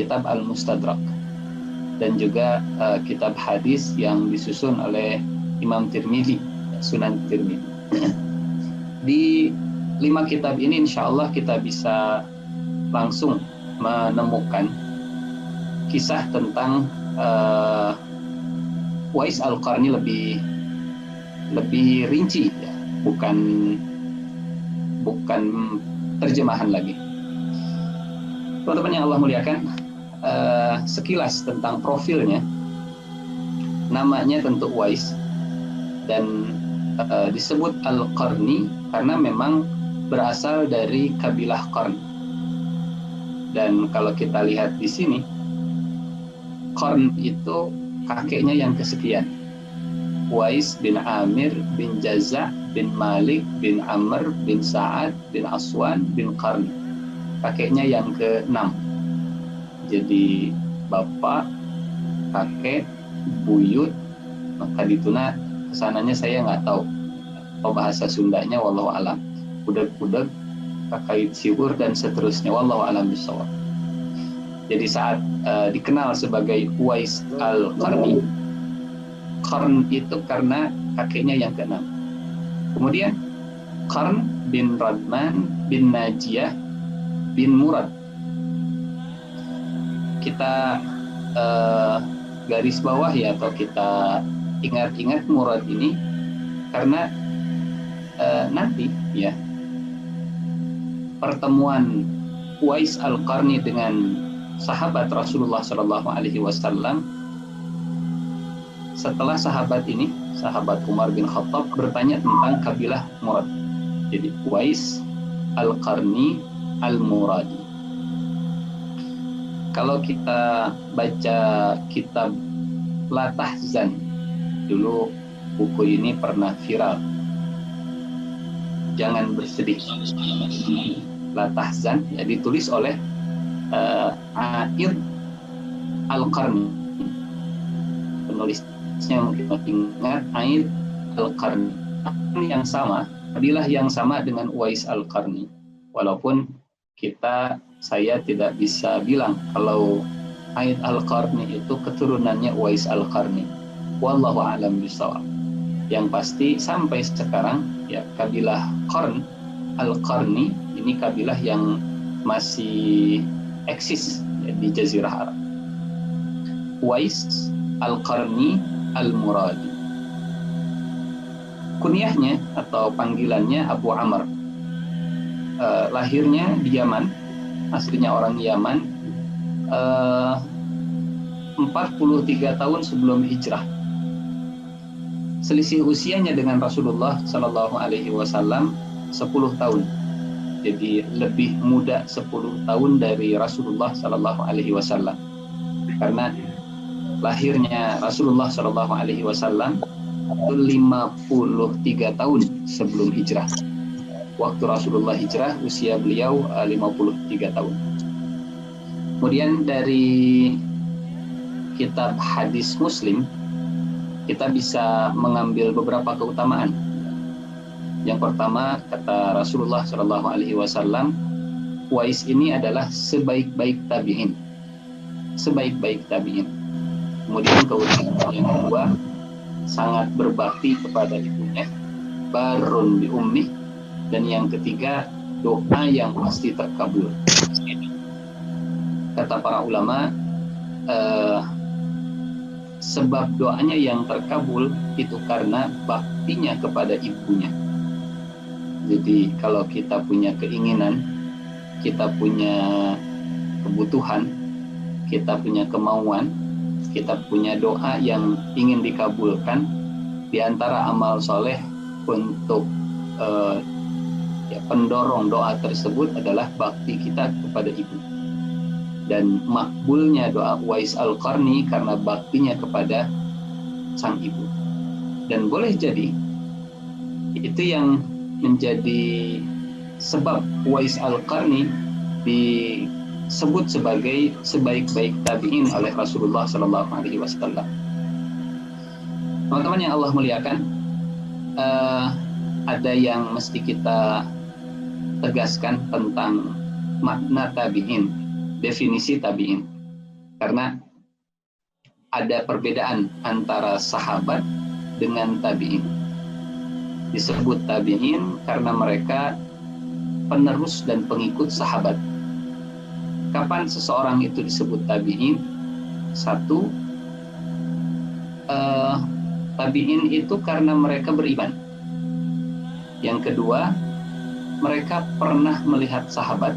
kitab Al-Mustadrak, dan juga kitab hadis yang disusun oleh Imam Tirmidzi, Sunan Tirmidzi. Di 5 kitab ini insya Allah kita bisa langsung menemukan kisah tentang Uwais Al-Qarni lebih rinci, ya. bukan terjemahan lagi. Teman-teman yang Allah muliakan, sekilas tentang profilnya. Namanya tentu Uwais, dan disebut Al-Qarni karena memang berasal dari kabilah Qarn. Dan kalau kita lihat di sini, Qarn itu kakeknya yang kesekian. Uwais bin Amir bin Jaza' bin Malik bin Amr bin Sa'ad bin Aswan bin Qarn, kakeknya yang ke-6. Jadi bapak, kakek, buyut, maka dituna kesananya saya nggak tahu. Kalau bahasa Sundanya wallahu alam, budak-budak, kakait siwur, dan seterusnya, wallahu alam bishawab. Jadi saat dikenal sebagai Uwais Al-Qarni, Qarn itu karena kakeknya yang ke-6. Kemudian Qarn bin Radman bin Najiyah bin Murad. Kita garis bawah ya, atau kita ingat-ingat Murad ini karena nanti ya, pertemuan Uwais Al-Qarni dengan sahabat Rasulullah Shallallahu Alaihi Wasallam, setelah sahabat ini, sahabat Umar bin Khattab, bertanya tentang kabilah Murad. Jadi Uwais Al-Qarni Al-Muradi. Kalau kita baca kitab La Tahzan, dulu buku ini pernah viral. Jangan bersedih. La Tahzan ya, ditulis oleh Aid Al-Qarni. Penulisnya mungkin ingat, Aid Al-Qarni. Yang sama, kabilah yang sama dengan Uwais Al-Qarni. Walaupun saya tidak bisa bilang kalau Aid Al-Qarni itu keturunannya Uwais Al-Qarni. Wallahu a'lam bishawab. Yang pasti sampai sekarang ya, kabilah Qarn Al-Qarni ini kabilah yang masih eksis ya, di Jazirah Arab. Uwais Al-Qarni Al-Muradi. Kunyahnya atau panggilannya Abu Amr. Lahirnya di Yaman, aslinya orang Yaman, 43 tahun sebelum hijrah. Selisih usianya dengan Rasulullah Shallallahu Alaihi Wasallam 10 tahun. Jadi lebih muda 10 tahun dari Rasulullah Shallallahu Alaihi Wasallam. Karena lahirnya Rasulullah Shallallahu Alaihi Wasallam 53 tahun sebelum hijrah. Waktu Rasulullah hijrah, usia beliau 53 tahun. Kemudian dari kitab hadis Muslim, kita bisa mengambil beberapa keutamaan. Yang pertama, kata Rasulullah Shallallahu Alaihi Wasallam, Uwais ini adalah sebaik-baik tabi'in. Sebaik-baik tabi'in. Kemudian keutamaan yang kedua, sangat berbakti kepada ibunya, barun bi ummi. Dan yang ketiga, doa yang pasti terkabul. Kata para ulama, sebab doanya yang terkabul itu karena baktinya kepada ibunya. Jadi kalau kita punya keinginan, kita punya kebutuhan, kita punya kemauan, kita punya doa yang ingin dikabulkan, di antara amal soleh untuk pendorong doa tersebut adalah bakti kita kepada ibu. Dan makbulnya doa Uwais Al-Qarni karena baktinya kepada sang ibu. Dan boleh jadi itu yang menjadi sebab Uwais Al-Qarni disebut sebagai sebaik-baik tabi'in oleh Rasulullah Shallallahu Alaihi Wasallam. Teman-teman yang Allah muliakan, ada yang mesti kita tegaskan tentang makna tabi'in, definisi tabi'in. Karena ada perbedaan antara sahabat dengan tabi'in. Disebut tabi'in karena mereka penerus dan pengikut sahabat. Kapan seseorang itu disebut tabi'in? Satu, tabi'in itu karena mereka beriman. Yang kedua, mereka pernah melihat sahabat.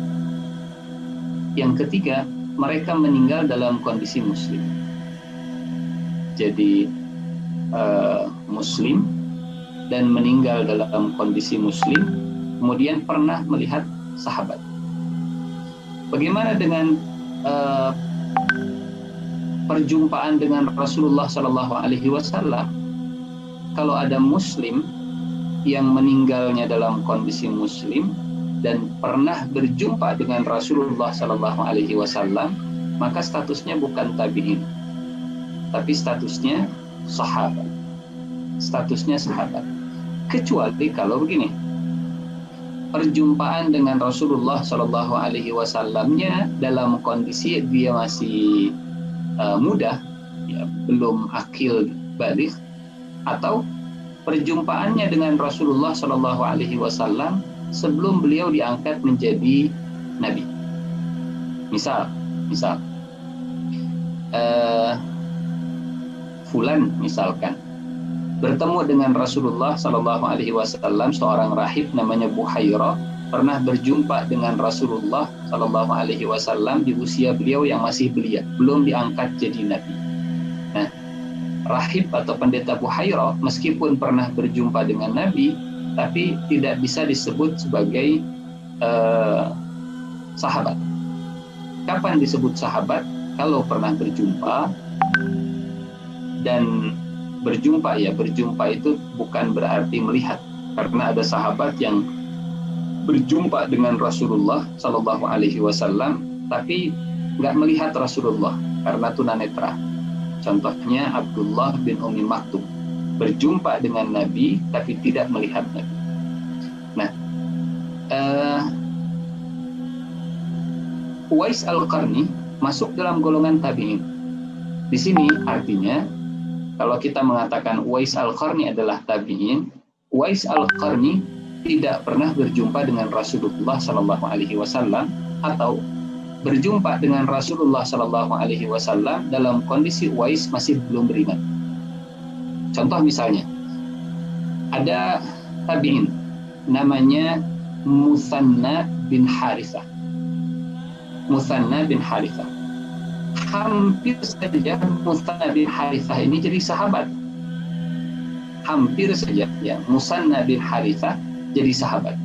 Yang ketiga, mereka meninggal dalam kondisi muslim. Jadi muslim dan meninggal dalam kondisi muslim, kemudian pernah melihat sahabat. Bagaimana dengan perjumpaan dengan Rasulullah SAW? Kalau ada muslim yang meninggalnya dalam kondisi muslim dan pernah berjumpa dengan Rasulullah SAW, maka statusnya bukan tabi'in, tapi statusnya sahabat. Statusnya sahabat. Kecuali kalau begini, perjumpaan dengan Rasulullah SAW-nya dalam kondisi dia masih muda, ya, belum akil baligh, atau perjumpaannya dengan Rasulullah SAW sebelum beliau diangkat menjadi nabi. Misal, fulan misalkan bertemu dengan Rasulullah SAW, seorang rahib namanya Buhairah pernah berjumpa dengan Rasulullah SAW di usia beliau yang masih belia, belum diangkat jadi nabi. Nah, rahib atau pendeta Buhairah meskipun pernah berjumpa dengan nabi, tapi tidak bisa disebut sebagai sahabat. Kapan disebut sahabat? Kalau pernah berjumpa. Dan berjumpa itu bukan berarti melihat, karena ada sahabat yang berjumpa dengan Rasulullah SAW tapi nggak melihat Rasulullah karena tunanetra. Contohnya Abdullah bin Ummi Maktum berjumpa dengan Nabi tapi tidak melihat Nabi. Nah, Uwais Al-Qarni masuk dalam golongan tabi'in. Di sini artinya kalau kita mengatakan Uwais Al-Qarni adalah tabi'in, Uwais Al-Qarni tidak pernah berjumpa dengan Rasulullah SAW atau berjumpa dengan Rasulullah SAW dalam kondisi Uwais masih belum beriman. Contoh misalnya, ada tabi'in namanya Musanna bin Harithah. Musanna bin Harithah. Hampir saja Musanna bin Harithah ini jadi sahabat. Hampir saja ya, Musanna bin Harithah jadi sahabat.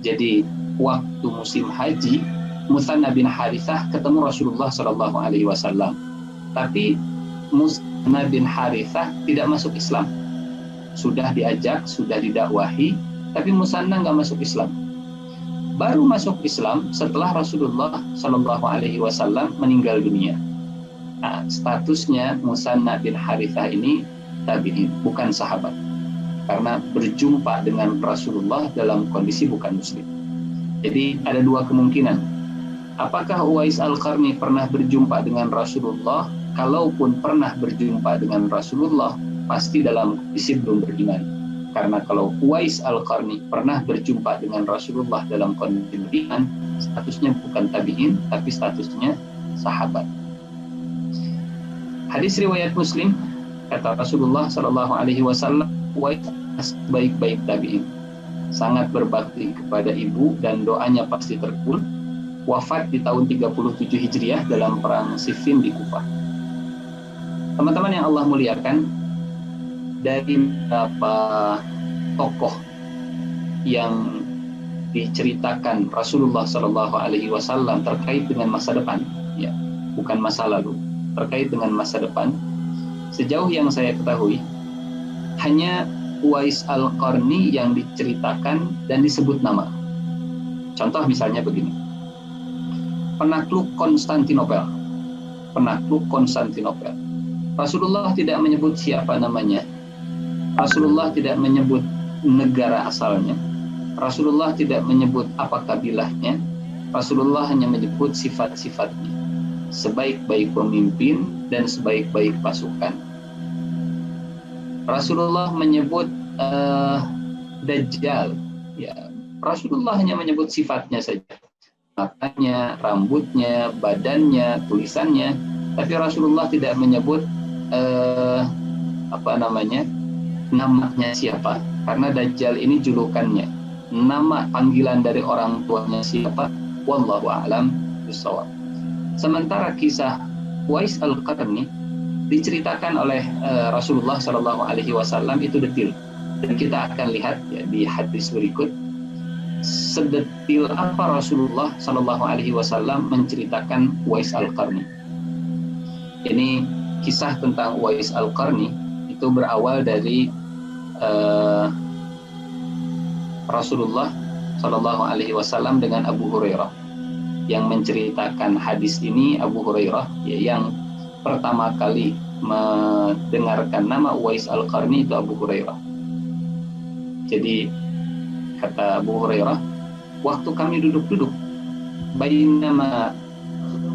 Jadi waktu musim haji, Musanna bin Harithah ketemu Rasulullah SAW. Tapi Musanna bin Harithah tidak masuk Islam. Sudah diajak, sudah didakwahi, tapi Musanna nggak masuk Islam. Baru masuk Islam setelah Rasulullah SAW meninggal dunia. Nah, statusnya Musanna bin Harithah ini tabi'in, bukan sahabat, karena berjumpa dengan Rasulullah dalam kondisi bukan muslim. Jadi ada dua kemungkinan. Apakah Uwais Al-Qarni pernah berjumpa dengan Rasulullah? Kalaupun pernah berjumpa dengan Rasulullah, pasti dalam kondisi belum beriman. Karena kalau Uwais Al-Qarni pernah berjumpa dengan Rasulullah dalam kondisi beriman, statusnya bukan tabi'in, tapi statusnya sahabat. Hadis riwayat Muslim, kata Rasulullah SAW, Uwais baik-baik tabi'in, sangat berbakti kepada ibu dan doanya pasti terkabul. Wafat di tahun 37 Hijriah dalam perang Siffin di Kufah. Teman-teman yang Allah muliakan, dari beberapa tokoh yang diceritakan Rasulullah SAW terkait dengan masa depan, ya, bukan masa lalu, terkait dengan masa depan, sejauh yang saya ketahui, hanya Uwais Al-Qarni yang diceritakan dan disebut nama. Contoh misalnya begini, penakluk Konstantinopel. Rasulullah tidak menyebut siapa namanya. Rasulullah tidak menyebut negara asalnya. Rasulullah tidak menyebut apa kabilahnya. Rasulullah hanya menyebut sifat-sifatnya. sebaik-baik pemimpin dan sebaik-baik pasukan. Rasulullah menyebut Dajjal, ya, Rasulullah hanya menyebut sifatnya saja, matanya, rambutnya, badannya, tulisannya, tapi Rasulullah tidak menyebut namanya siapa, karena Dajjal ini julukannya, nama panggilan dari orang tuanya siapa, wallahu a'lam bishawab. Sementara kisah Uwais Al-Qarni diceritakan oleh Rasulullah Shallallahu Alaihi Wasallam itu detil, dan kita akan lihat ya, di hadis berikut sedetil apa Rasulullah Shallallahu Alaihi Wasallam menceritakan Uwais Al-Qarni. Ini kisah tentang Uwais Al-Qarni itu berawal dari Rasulullah Shallallahu Alaihi Wasallam dengan Abu Hurairah. Yang menceritakan hadis ini Abu Hurairah, ya, yang pertama kali mendengarkan nama Uwais Al-Qarni itu Abu Hurairah. Jadi kata Abu Hurairah, waktu kami duduk-duduk bainama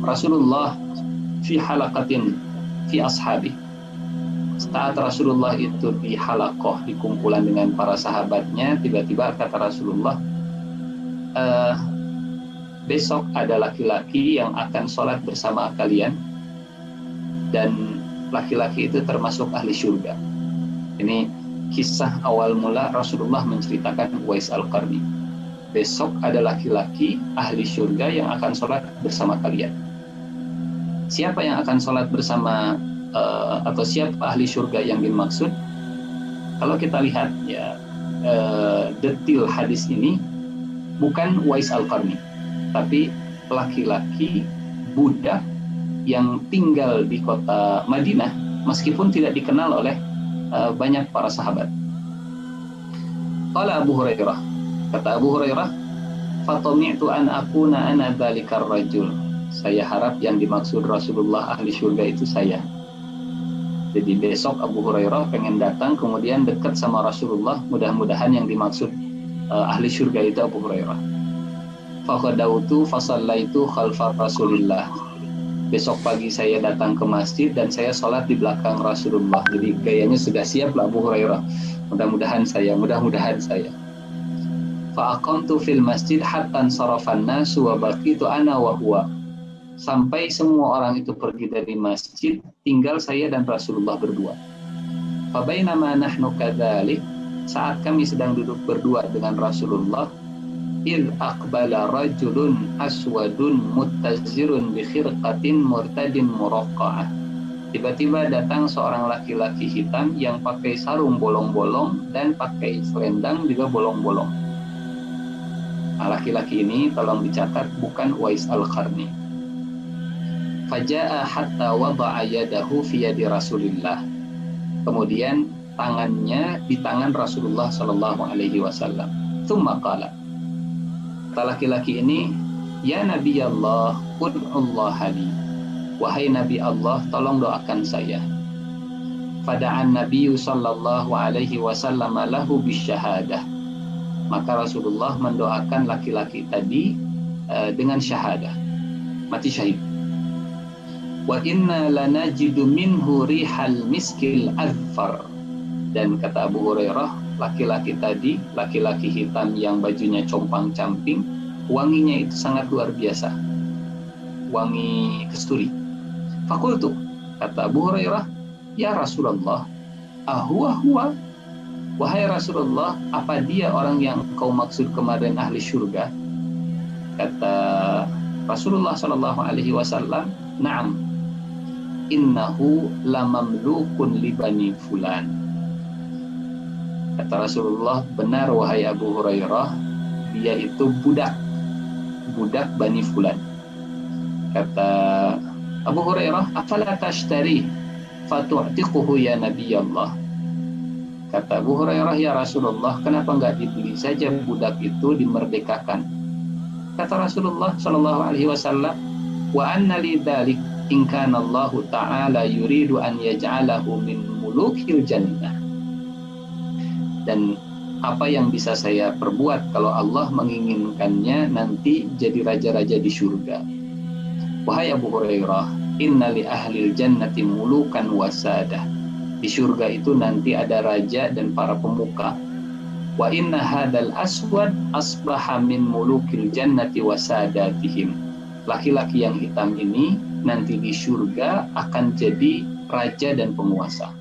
Rasulullah fi halaqatin fi ashabi, saat Rasulullah itu di halaqah, di kumpulan dengan para sahabatnya, tiba-tiba kata Rasulullah, besok ada laki-laki yang akan sholat bersama kalian, dan laki-laki itu termasuk ahli surga. Ini kisah awal mula Rasulullah menceritakan Uwais Al-Qarni. Besok ada laki-laki ahli surga yang akan sholat bersama kalian. Siapa yang akan sholat bersama atau siapa ahli surga yang dimaksud? Kalau kita lihat ya, detil hadis ini bukan Uwais Al-Qarni, tapi laki-laki budak yang tinggal di kota Madinah meskipun tidak dikenal oleh banyak para sahabat. Qala Abu Hurairah, kata Abu Hurairah, fatami'tu an akuna ana dzalikar rajul. Saya harap yang dimaksud Rasulullah ahli surga itu saya. Jadi besok Abu Hurairah pengen datang kemudian dekat sama Rasulullah, mudah-mudahan yang dimaksud ahli surga itu Abu Hurairah. Faqadautu fasallaitu khalfa Rasulillah. Besok pagi saya datang ke masjid dan saya sholat di belakang Rasulullah. Jadi gayanya sudah siap lah Abu Hurairah. Mudah-mudahan saya. Fa'aqamtu fil masjid hatta sarafan nasu wa baqitu ana wa huwa. Sampai semua orang itu pergi dari masjid, tinggal saya dan Rasulullah berdua. Fa bainama nahnu kadzalik, saat kami sedang duduk berdua dengan Rasulullah, إذ أقبل رجل أسود متزر بخرقة مرتد مرقعة. Tiba-tiba datang seorang laki-laki hitam yang pakai sarung bolong-bolong dan pakai selendang juga bolong-bolong. Nah, laki-laki ini tolong dicatat bukan Uwais Al-Qarni. Faja'a hatta wada'a yadahu fi yadi Rasulillah. Kemudian tangannya di tangan Rasulullah sallallahu alaihi wasallam. Tsumma qala, kata laki-laki ini, ya Nabi Allah, ud'ullah li. Wahai Nabi Allah, tolong doakan saya. Fada'an Nabi sallallahu alaihi wasallam lahu bisyahadah. Maka Rasulullah mendoakan laki-laki tadi dengan syahadah, mati syahid. Wa inna lanajidu minhu rihal miskil azfar. Dan kata Abu Hurairah, laki-laki tadi, laki-laki hitam yang bajunya compang-camping, wanginya itu sangat luar biasa, wangi kasturi. Fakultu, kata Abu Hurairah, ya Rasulullah, huwa. Wahai Rasulullah, apa dia orang yang kau maksud kemarin ahli surga? Kata Rasulullah sallallahu alaihi wasallam, na'am, innahu lamamlukun li bani fulan. Kata Rasulullah, benar wahai Abu Hurairah, dia itu budak Bani Fulan. Kata Abu Hurairah, afala tashtari fatu'tiquhu ya Nabi Allah. Kata Abu Hurairah, ya Rasulullah, kenapa enggak dibeli saja budak itu, dimerdekakan? Kata Rasulullah sallallahu alaihi wasallam, wa anna li dzalik in kana Allah ta'ala yuridu an yaj'alahu min mulukil jannah. Dan apa yang bisa saya perbuat kalau Allah menginginkannya nanti jadi raja-raja di surga. Wahai Abu Hurairah, inna li ahlil jannati mulukan wasadah. Di surga itu nanti ada raja dan para pemuka. Wa inna hadal aswad asbaha min mulukil jannati wasadatihim. Laki-laki yang hitam ini nanti di surga akan jadi raja dan penguasa.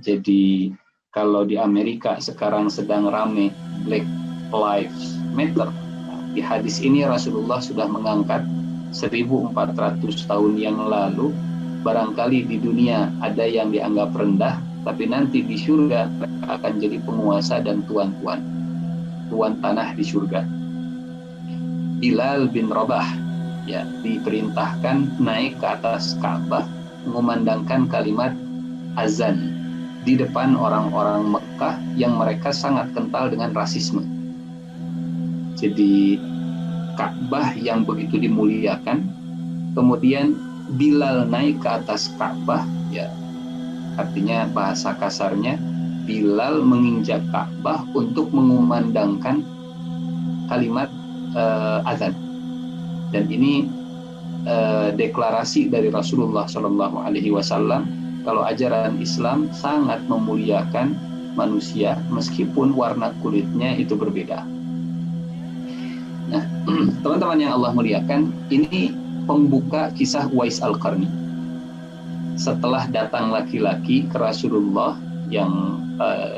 Jadi kalau di Amerika sekarang sedang rame Black Lives Matter, di hadis ini Rasulullah sudah mengangkat 1400 tahun yang lalu, barangkali di dunia ada yang dianggap rendah, tapi nanti di surga mereka akan jadi penguasa dan tuan tanah di surga. Bilal bin Rabah ya diperintahkan naik ke atas Ka'bah mengumandangkan kalimat azan di depan orang-orang Mekah yang mereka sangat kental dengan rasisme. Jadi Ka'bah yang begitu dimuliakan, kemudian Bilal naik ke atas Ka'bah, ya artinya bahasa kasarnya Bilal menginjak Ka'bah untuk mengumandangkan kalimat azan. Dan ini deklarasi dari Rasulullah Shallallahu Alaihi Wasallam kalau ajaran Islam sangat memuliakan manusia meskipun warna kulitnya itu berbeda. Nah, teman-teman yang Allah muliakan, ini pembuka kisah Uwais Al-Qarni. Setelah datang laki-laki ke Rasulullah yang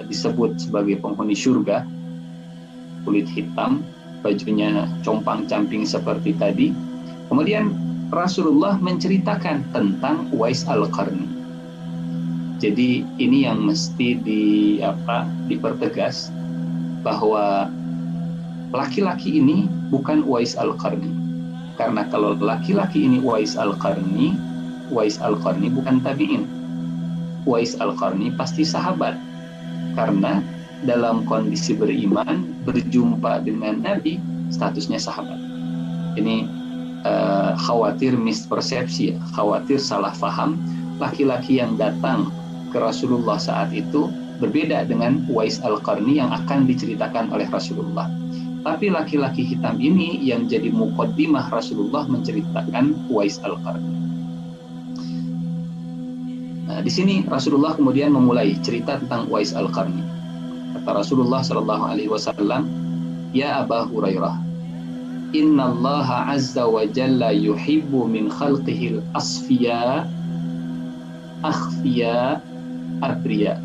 disebut sebagai penghuni surga, kulit hitam, bajunya compang-camping seperti tadi. Kemudian Rasulullah menceritakan tentang Uwais Al-Qarni. Jadi ini yang mesti dipertegas bahwa laki-laki ini bukan Uwais Al-Qarni. Karena kalau laki-laki ini Uwais Al-Qarni bukan tabi'in. Uwais Al-Qarni pasti sahabat. Karena dalam kondisi beriman, berjumpa dengan Nabi, statusnya sahabat. Ini khawatir mispersepsi, khawatir salah paham. Laki-laki yang datang ke Rasulullah saat itu berbeda dengan Uwais Al-Qarni yang akan diceritakan oleh Rasulullah. Tapi laki-laki hitam ini yang jadi muqaddimah Rasulullah menceritakan Uwais Al-Qarni. Nah, di sini Rasulullah kemudian memulai cerita tentang Uwais Al-Qarni. Kata Rasulullah Shallallahu Alaihi Wasallam, Ya Aba Hurairah, Inna Allah Azza wa Jalla yuhibbu min khalqihil asfiya akhfiya abriya.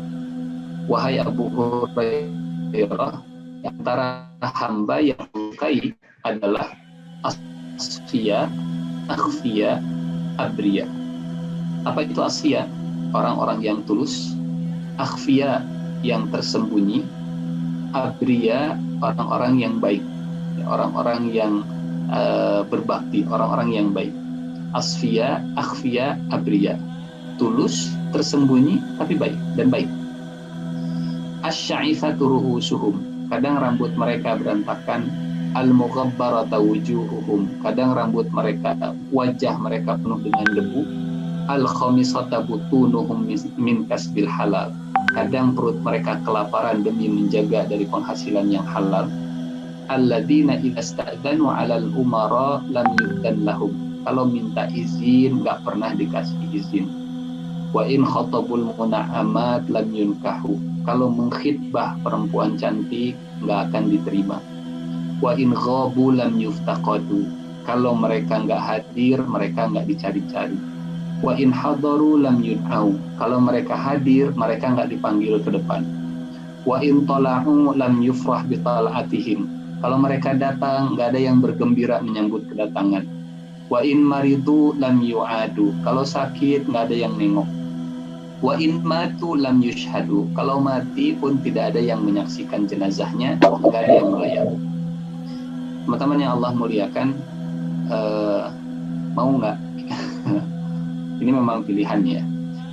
Wahai Abu Hurairah, antara hamba yang sukai adalah asfiya akhfiya abriya. Apa itu asfiya? Orang-orang yang tulus. Akhfiya yang tersembunyi, abriya orang-orang yang baik, orang-orang yang berbakti, orang-orang yang baik. Asfiya, akhfiya, abriya, tulus, tersembunyi tapi baik dan baik. Asy'ifatu ru'usuhum, kadang rambut mereka berantakan. Al-mughabbarata wujuhuhum, kadang rambut mereka, wajah mereka penuh dengan debu. Al-khamisata butunuhum min kasbil halal, kadang perut mereka kelaparan demi menjaga dari penghasilan yang halal. Alladzina idza sta'dzanu 'alal umara lam yu'dan lahum, kalau minta izin nggak pernah dikasih izin. Wa in khatabul muna'amat lam yunkahu, kalau mengkhitbah perempuan cantik nggak akan diterima. Wa in ghabu lam yuftaqadu, kalau mereka nggak hadir mereka nggak dicari-cari. Wa in hadaru lam yun'au, kalau mereka hadir mereka nggak dipanggil ke depan. Wa in tala'u lam yufrah bi tal'atihim, kalau mereka datang nggak ada yang bergembira menyambut kedatangan. Wa in maridu lam yu'adu, kalau sakit nggak ada yang nengok. Wa in matu lam yushhadu, kalau mati pun tidak ada yang menyaksikan jenazahnya, nggak ada yang melayat. Teman-teman yang Allah muliakan, mau nggak? Ini memang pilihannya.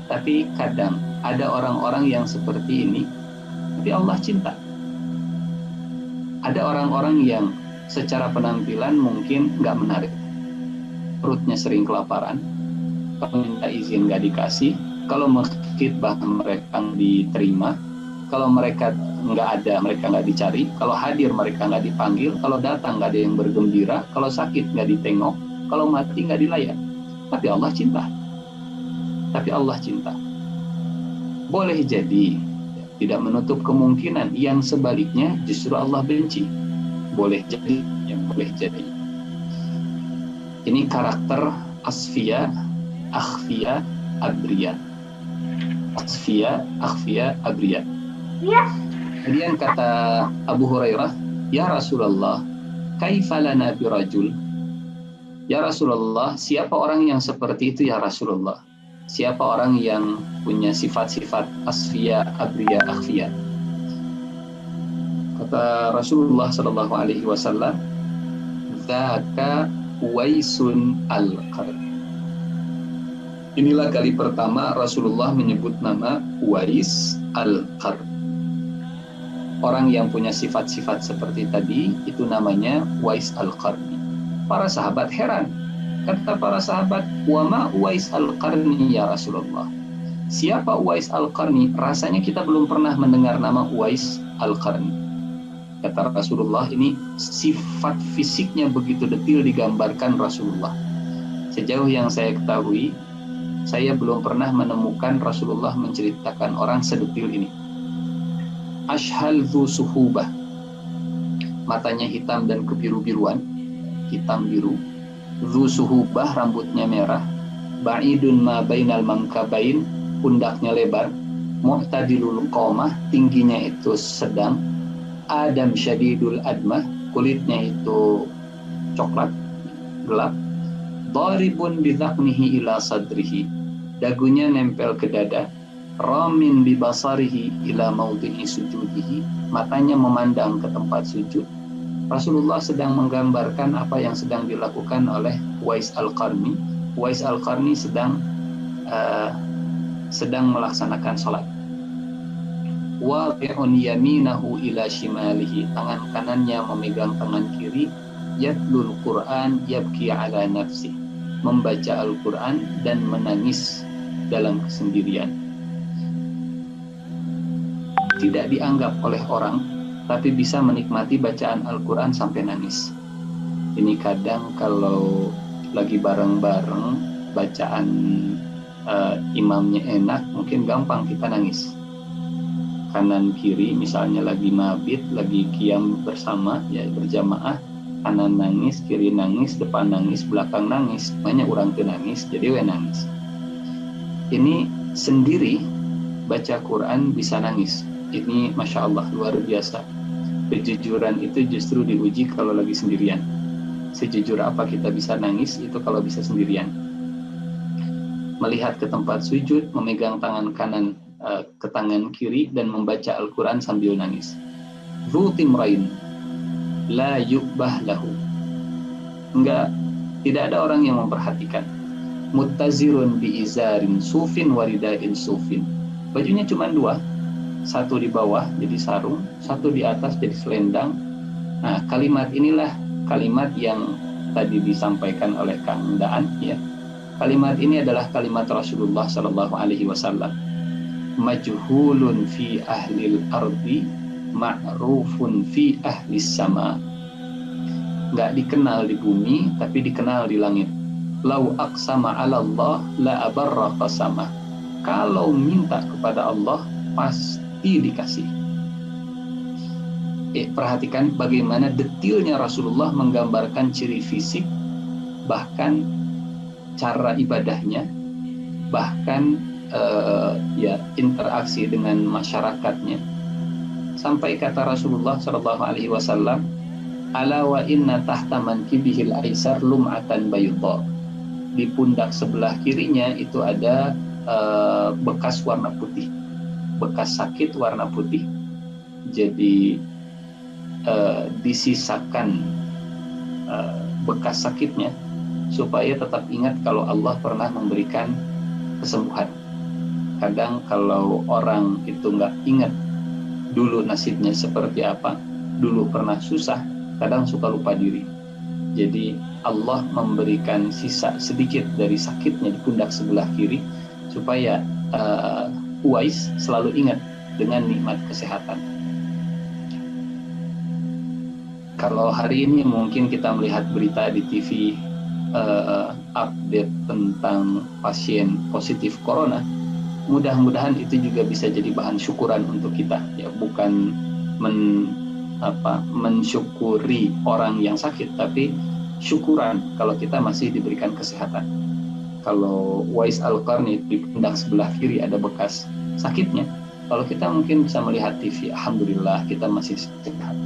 Tapi kadang ada orang-orang yang seperti ini, tapi Allah cinta. Ada orang-orang yang secara penampilan mungkin nggak menarik, perutnya sering kelaparan, kalau minta izin nggak dikasih, kalau mengkhitbah mereka diterima, kalau mereka nggak ada mereka nggak dicari, kalau hadir mereka nggak dipanggil, kalau datang nggak ada yang bergembira, kalau sakit nggak ditengok, kalau mati nggak dilayan. Tapi Allah cinta. Tapi Allah cinta. Boleh jadi, tidak menutup kemungkinan yang sebaliknya justru Allah benci. Boleh jadi, yang boleh jadi. Ini karakter Asfiya, Akhfiya, Abriya. Asfiya, Akhfiya, Abriya. Kemudian kata Abu Hurairah, ya Rasulullah, kaifa lana birajul? Ya Rasulullah, siapa orang yang seperti itu ya Rasulullah? Siapa orang yang punya sifat-sifat Asfiya, Abriya, Akhfiya? Kata Rasulullah sallallahu alaihi wasallam, dzaka Uwaisun al-Qarni. Inilah kali pertama Rasulullah menyebut nama Uwais al-Qarni. Orang yang punya sifat-sifat seperti tadi itu namanya Uwais al-Qarni. Para sahabat heran. Kata para sahabat, "Wa ma Uwais al-Qarni ya Rasulullah?" Siapa Uwais al-Qarni? Rasanya kita belum pernah mendengar nama Uwais al-Qarni. Kata Rasulullah, ini sifat fisiknya begitu detil digambarkan Rasulullah. Sejauh yang saya ketahui, saya belum pernah menemukan Rasulullah menceritakan orang sedetil ini. Ashhal dhu suhubah. Matanya hitam dan kebiru-biruan. Hitam biru. Dhu suhubah, rambutnya merah. Ba'idun ma bainal mangkabain, pundaknya lebar. Mu'tadilul qamah, tingginya itu sedang. Adam syadidul admah, kulitnya itu coklat, gelap. Daribun bidhaqnihi ila sadrihi, dagunya nempel ke dada. Ramin bibasarihi ila maudhi'i sujudihi, matanya memandang ke tempat sujud. Rasulullah sedang menggambarkan apa yang sedang dilakukan oleh Uwais al-Qarni. Uwais al-Qarni sedang melaksanakan salat. Wadi'un yaminahu ila shimalihi, tangan kanannya memegang tangan kiri. Yatlul Quran yabki ala nafsih, membaca Al-Quran dan menangis dalam kesendirian. Tidak dianggap oleh orang, tapi bisa menikmati bacaan Al-Quran sampai nangis. Ini kadang kalau lagi bareng-bareng bacaan imamnya enak, mungkin gampang kita nangis. Kanan kiri misalnya lagi mabit, lagi qiyam bersama, ya berjamaah, kanan nangis, kiri nangis, depan nangis, belakang nangis, banyak orang tuh nangis, jadi we nangis. Ini sendiri baca Quran bisa nangis. Ini Masya Allah, luar biasa. Kejujuran itu justru diuji kalau lagi sendirian. Sejujur apa kita bisa nangis, itu kalau bisa sendirian. Melihat ke tempat sujud, memegang tangan kanan ke tangan kiri, dan membaca Al-Quran sambil nangis. Dhu timrain la yu'bah lahu, tidak ada orang yang memperhatikan. Muttazirun bi izarin sufin waridain sufin, bajunya cuma dua, satu di bawah jadi sarung, satu di atas jadi selendang. Nah, kalimat inilah kalimat yang tadi disampaikan oleh Kang Daan, ya. Kalimat ini adalah kalimat Rasulullah sallallahu alaihi wasallam. Majhulun fi ahlil ardi, ma'rufun fi ahlis sama. Nggak dikenal di bumi, tapi dikenal di langit. Lau aqsama 'ala Allah la abarra qasamah. Kalau minta kepada Allah pasti dikasih. Perhatikan bagaimana detilnya Rasulullah menggambarkan ciri fisik, bahkan cara ibadahnya, bahkan interaksi dengan masyarakatnya. Sampai kata Rasulullah Shallallahu Alaihi Wasallam, ala wa inna tahta mankibihil aisar lum'atan bayudha. Di pundak sebelah kirinya itu ada bekas warna putih, bekas sakit warna putih. Jadi disisakan bekas sakitnya supaya tetap ingat kalau Allah pernah memberikan kesembuhan. Kadang kalau orang itu nggak ingat dulu nasibnya seperti apa, dulu pernah susah, kadang suka lupa diri. Jadi Allah memberikan sisa sedikit dari sakitnya di pundak sebelah kiri supaya Uwais selalu ingat dengan nikmat kesehatan. Kalau hari ini mungkin kita melihat berita di TV, update tentang pasien positif corona, mudah-mudahan itu juga bisa jadi bahan syukuran untuk kita, ya, bukan mensyukuri orang yang sakit, tapi syukuran kalau kita masih diberikan kesehatan. Kalau Uwais Al-Qarni di pundak sebelah kiri ada bekas sakitnya, kalau kita mungkin bisa melihat TV, alhamdulillah kita masih sehat.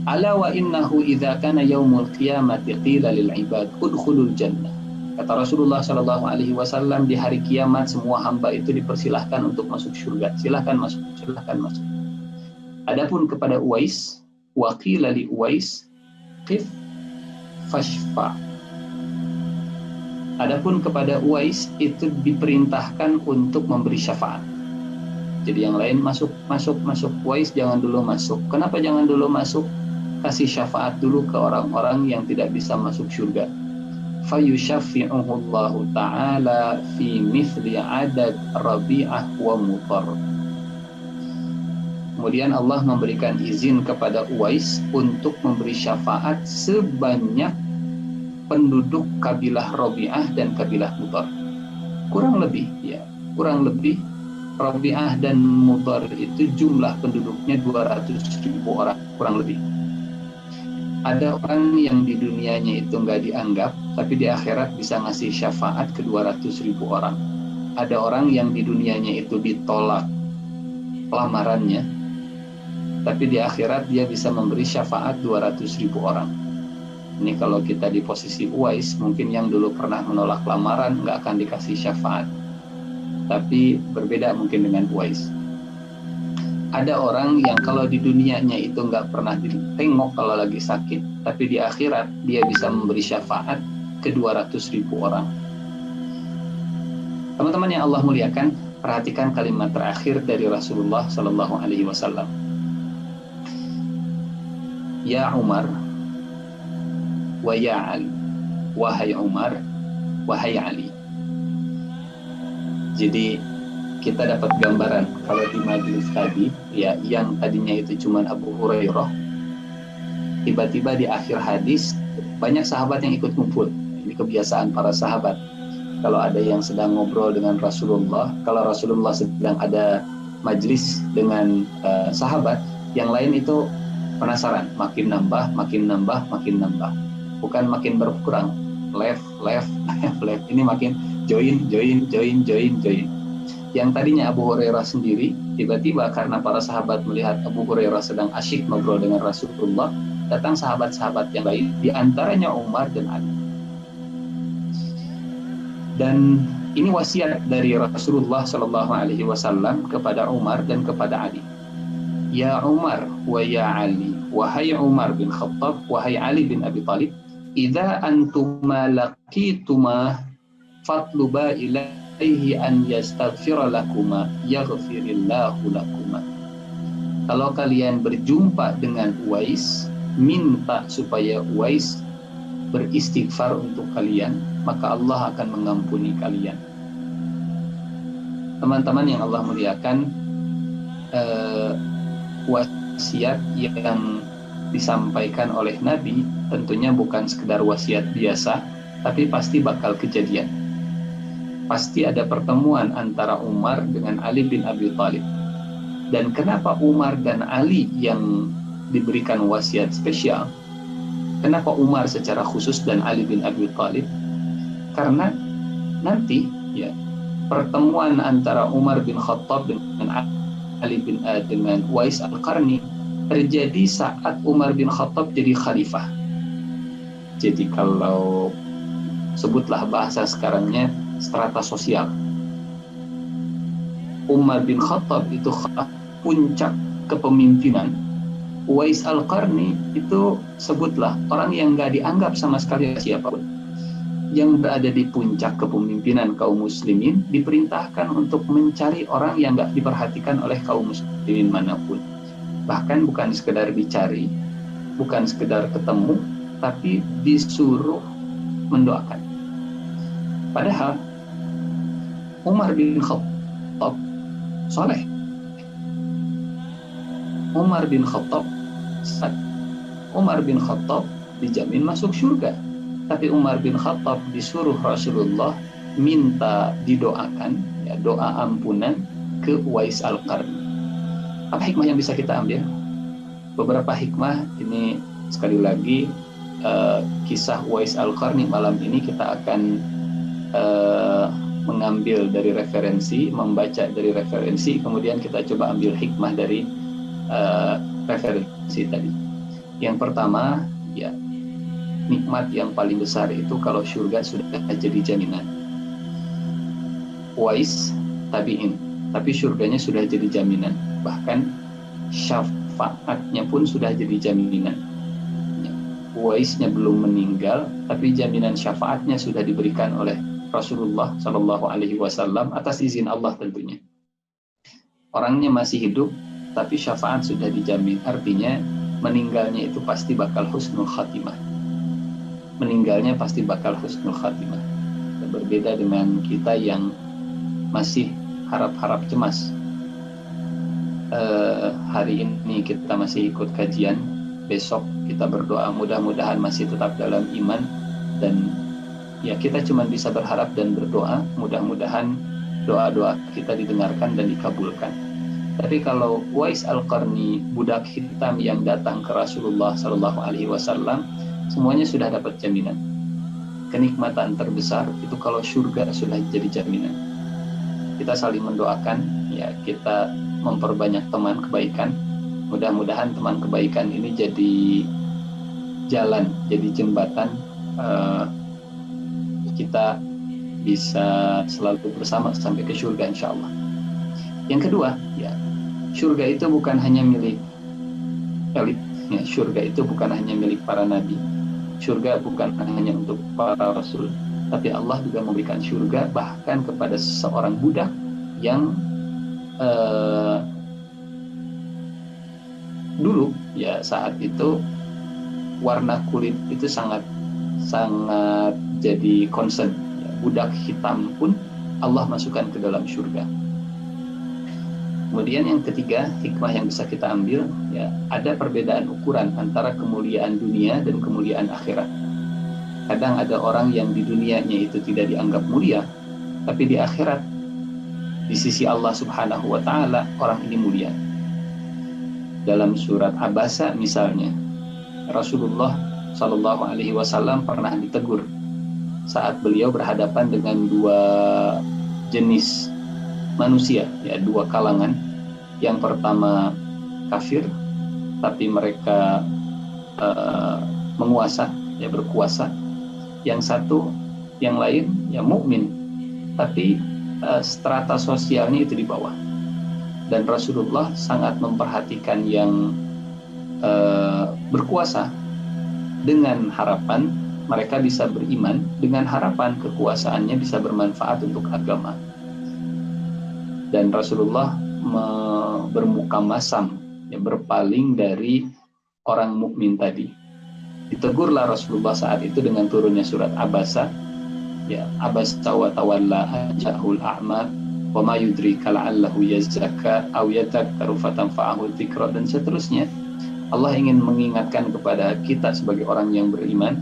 Ala wa innahu idza kana yaumul qiyamati qila lil ibad udkhulul jannah. Kata Rasulullah Shallallahu Alaihi Wasallam, di hari kiamat semua hamba itu dipersilahkan untuk masuk surga. Silahkan masuk, silahkan masuk. Adapun kepada Uwais, waqila li Uwais, qif fashfa. Adapun kepada Uwais itu diperintahkan untuk memberi syafaat. Jadi yang lain masuk. Uwais jangan dulu masuk. Kenapa jangan dulu masuk? Kasih syafaat dulu ke orang-orang yang tidak bisa masuk surga. Fayushaffi'uhu Allah Ta'ala fi mithli adad Rabi'ah wa Mutar. Kemudian Allah memberikan izin kepada Uwais untuk memberi syafaat sebanyak penduduk kabilah Rabi'ah dan kabilah Mutar. Kurang lebih Rabi'ah dan Mutar itu jumlah penduduknya 200.000 orang, kurang lebih. Ada orang yang di dunianya itu nggak dianggap, tapi di akhirat bisa ngasih syafaat ke 200.000 orang. Ada orang yang di dunianya itu ditolak lamarannya, tapi di akhirat dia bisa memberi syafaat 200.000 orang. Ini kalau kita di posisi Uwais, mungkin yang dulu pernah menolak lamaran nggak akan dikasih syafaat. Tapi berbeda mungkin dengan Uwais. Ada orang yang kalau di dunianya itu nggak pernah ditengok kalau lagi sakit, tapi di akhirat dia bisa memberi syafaat ke 200.000 orang. Teman-teman yang Allah muliakan, perhatikan kalimat terakhir dari Rasulullah Sallallahu Alaihi Wasallam. Ya Umar, wa ya Ali, wahai Umar, wahai Ali. Jadi kita dapat gambaran kalau di majelis tadi, ya, yang tadinya itu cuma Abu Hurairah, tiba-tiba di akhir hadis banyak sahabat yang ikut ngumpul. Ini kebiasaan para sahabat. Kalau ada yang sedang ngobrol dengan Rasulullah, kalau Rasulullah sedang ada majelis dengan sahabat, yang lain itu penasaran, makin nambah, bukan makin berkurang, left. Ini makin join. Yang tadinya Abu Hurairah sendiri, tiba-tiba karena para sahabat melihat Abu Hurairah sedang asyik ngobrol dengan Rasulullah, datang sahabat-sahabat yang lain, di antaranya Umar dan Ali. Dan ini wasiat dari Rasulullah Sallallahu Alaihi Wasallam kepada Umar dan kepada Ali. Ya Umar wa ya Ali, wahai Umar bin Khattab, wahai Ali bin Abi Thalib, idza antuma laqituma fatluba ilaihi an yastaghfira lakuma yaghfirillahu lakuma. Kalau kalian berjumpa dengan Uwais, minta supaya Uwais beristighfar untuk kalian, maka Allah akan mengampuni kalian. Teman-teman yang Allah muliakan, wasiat yang disampaikan oleh Nabi tentunya bukan sekedar wasiat biasa, tapi pasti bakal kejadian. Pasti ada pertemuan antara Umar dengan Ali bin Abi Thalib. Dan kenapa Umar dan Ali yang diberikan wasiat spesial? Kenapa Umar secara khusus dan Ali bin Abi Thalib? Karena nanti, ya, pertemuan antara Umar bin Khattab dengan Ali bin dengan Uwais Al-Qarni terjadi saat Umar bin Khattab jadi khalifah. Jadi kalau sebutlah bahasa sekarangnya strata sosial, Umar bin Khattab itu puncak kepemimpinan. Uwais Al-Qarni itu sebutlah orang yang nggak dianggap sama sekali siapapun. Yang berada di puncak kepemimpinan kaum muslimin diperintahkan untuk mencari orang yang nggak diperhatikan oleh kaum muslimin manapun. Bahkan bukan sekedar dicari, bukan sekedar ketemu, tapi disuruh mendoakan. Padahal Umar bin Khattab soleh. Umar bin Khattab dijamin masuk surga. Tapi Umar bin Khattab disuruh Rasulullah minta didoakan, ya, doa ampunan ke Uwais Al-Qarni. Apa hikmah yang bisa kita ambil? Beberapa hikmah ini, sekali lagi kisah Uwais Al-Qarni malam ini kita akan mengambil dari referensi, membaca dari referensi, kemudian kita coba ambil hikmah dari referensi tadi. Yang pertama, ya, nikmat yang paling besar itu kalau surga sudah jadi jaminan. Uwais tabi'in, tapi surganya sudah jadi jaminan. Bahkan syafaatnya pun sudah jadi jaminan. Uwaisnya belum meninggal, tapi jaminan syafaatnya sudah diberikan oleh Rasulullah Shallallahu Alaihi Wasallam atas izin Allah tentunya. Orangnya masih hidup, tapi syafaat sudah dijamin. Artinya meninggalnya itu pasti bakal husnul khatimah. Meninggalnya pasti bakal husnul khatimah. Berbeda dengan kita yang masih harap-harap cemas. Hari ini kita masih ikut kajian, besok kita berdoa mudah-mudahan masih tetap dalam iman, dan ya kita cuma bisa berharap dan berdoa mudah-mudahan doa-doa kita didengarkan dan dikabulkan. Tapi kalau Uwais Al-Qarni, budak hitam yang datang ke Rasulullah Shallallahu Alaihi Wasallam, semuanya sudah dapat jaminan. Kenikmatan terbesar itu kalau surga sudah jadi jaminan. Kita saling mendoakan, ya, kita memperbanyak teman kebaikan. Mudah-mudahan teman kebaikan ini jadi jalan, jadi jembatan, kita bisa selalu bersama sampai ke surga insya Allah. Yang kedua, ya, surga itu bukan hanya milik elit, ya, surga itu bukan hanya milik para nabi, surga bukan hanya untuk para rasul, tapi Allah juga memberikan surga bahkan kepada seorang budak yang dulu, ya, saat itu warna kulit itu sangat jadi concern, ya, budak hitam pun Allah masukkan ke dalam surga. Kemudian yang ketiga, hikmah yang bisa kita ambil, ya, ada perbedaan ukuran antara kemuliaan dunia dan kemuliaan akhirat. Kadang ada orang yang di dunianya itu tidak dianggap mulia, tapi di akhirat, di sisi Allah Subhanahu wa Ta'ala, orang ini mulia. Dalam surat Abasa misalnya, Rasulullah Shallallahu Alaihi Wasallam pernah ditegur saat beliau berhadapan dengan dua jenis manusia, ya, dua kalangan. Yang pertama kafir, tapi mereka menguasa, ya, berkuasa. Yang satu, yang lain, ya, mukmin, tapi strata sosialnya itu di bawah. Dan Rasulullah sangat memperhatikan yang berkuasa dengan harapan mereka bisa beriman, dengan harapan kekuasaannya bisa bermanfaat untuk agama. Dan Rasulullah bermuka masam, ya, berpaling dari orang mukmin tadi. Ditegurlah Rasulullah saat itu dengan turunnya surat Abasa, ya, Abasa wa tawalla ajahul a'ma wa ma yudrika la'allahu yazakka aw yadhakkaru fatanfa'ahu dzikra, dan seterusnya. Allah ingin mengingatkan kepada kita sebagai orang yang beriman,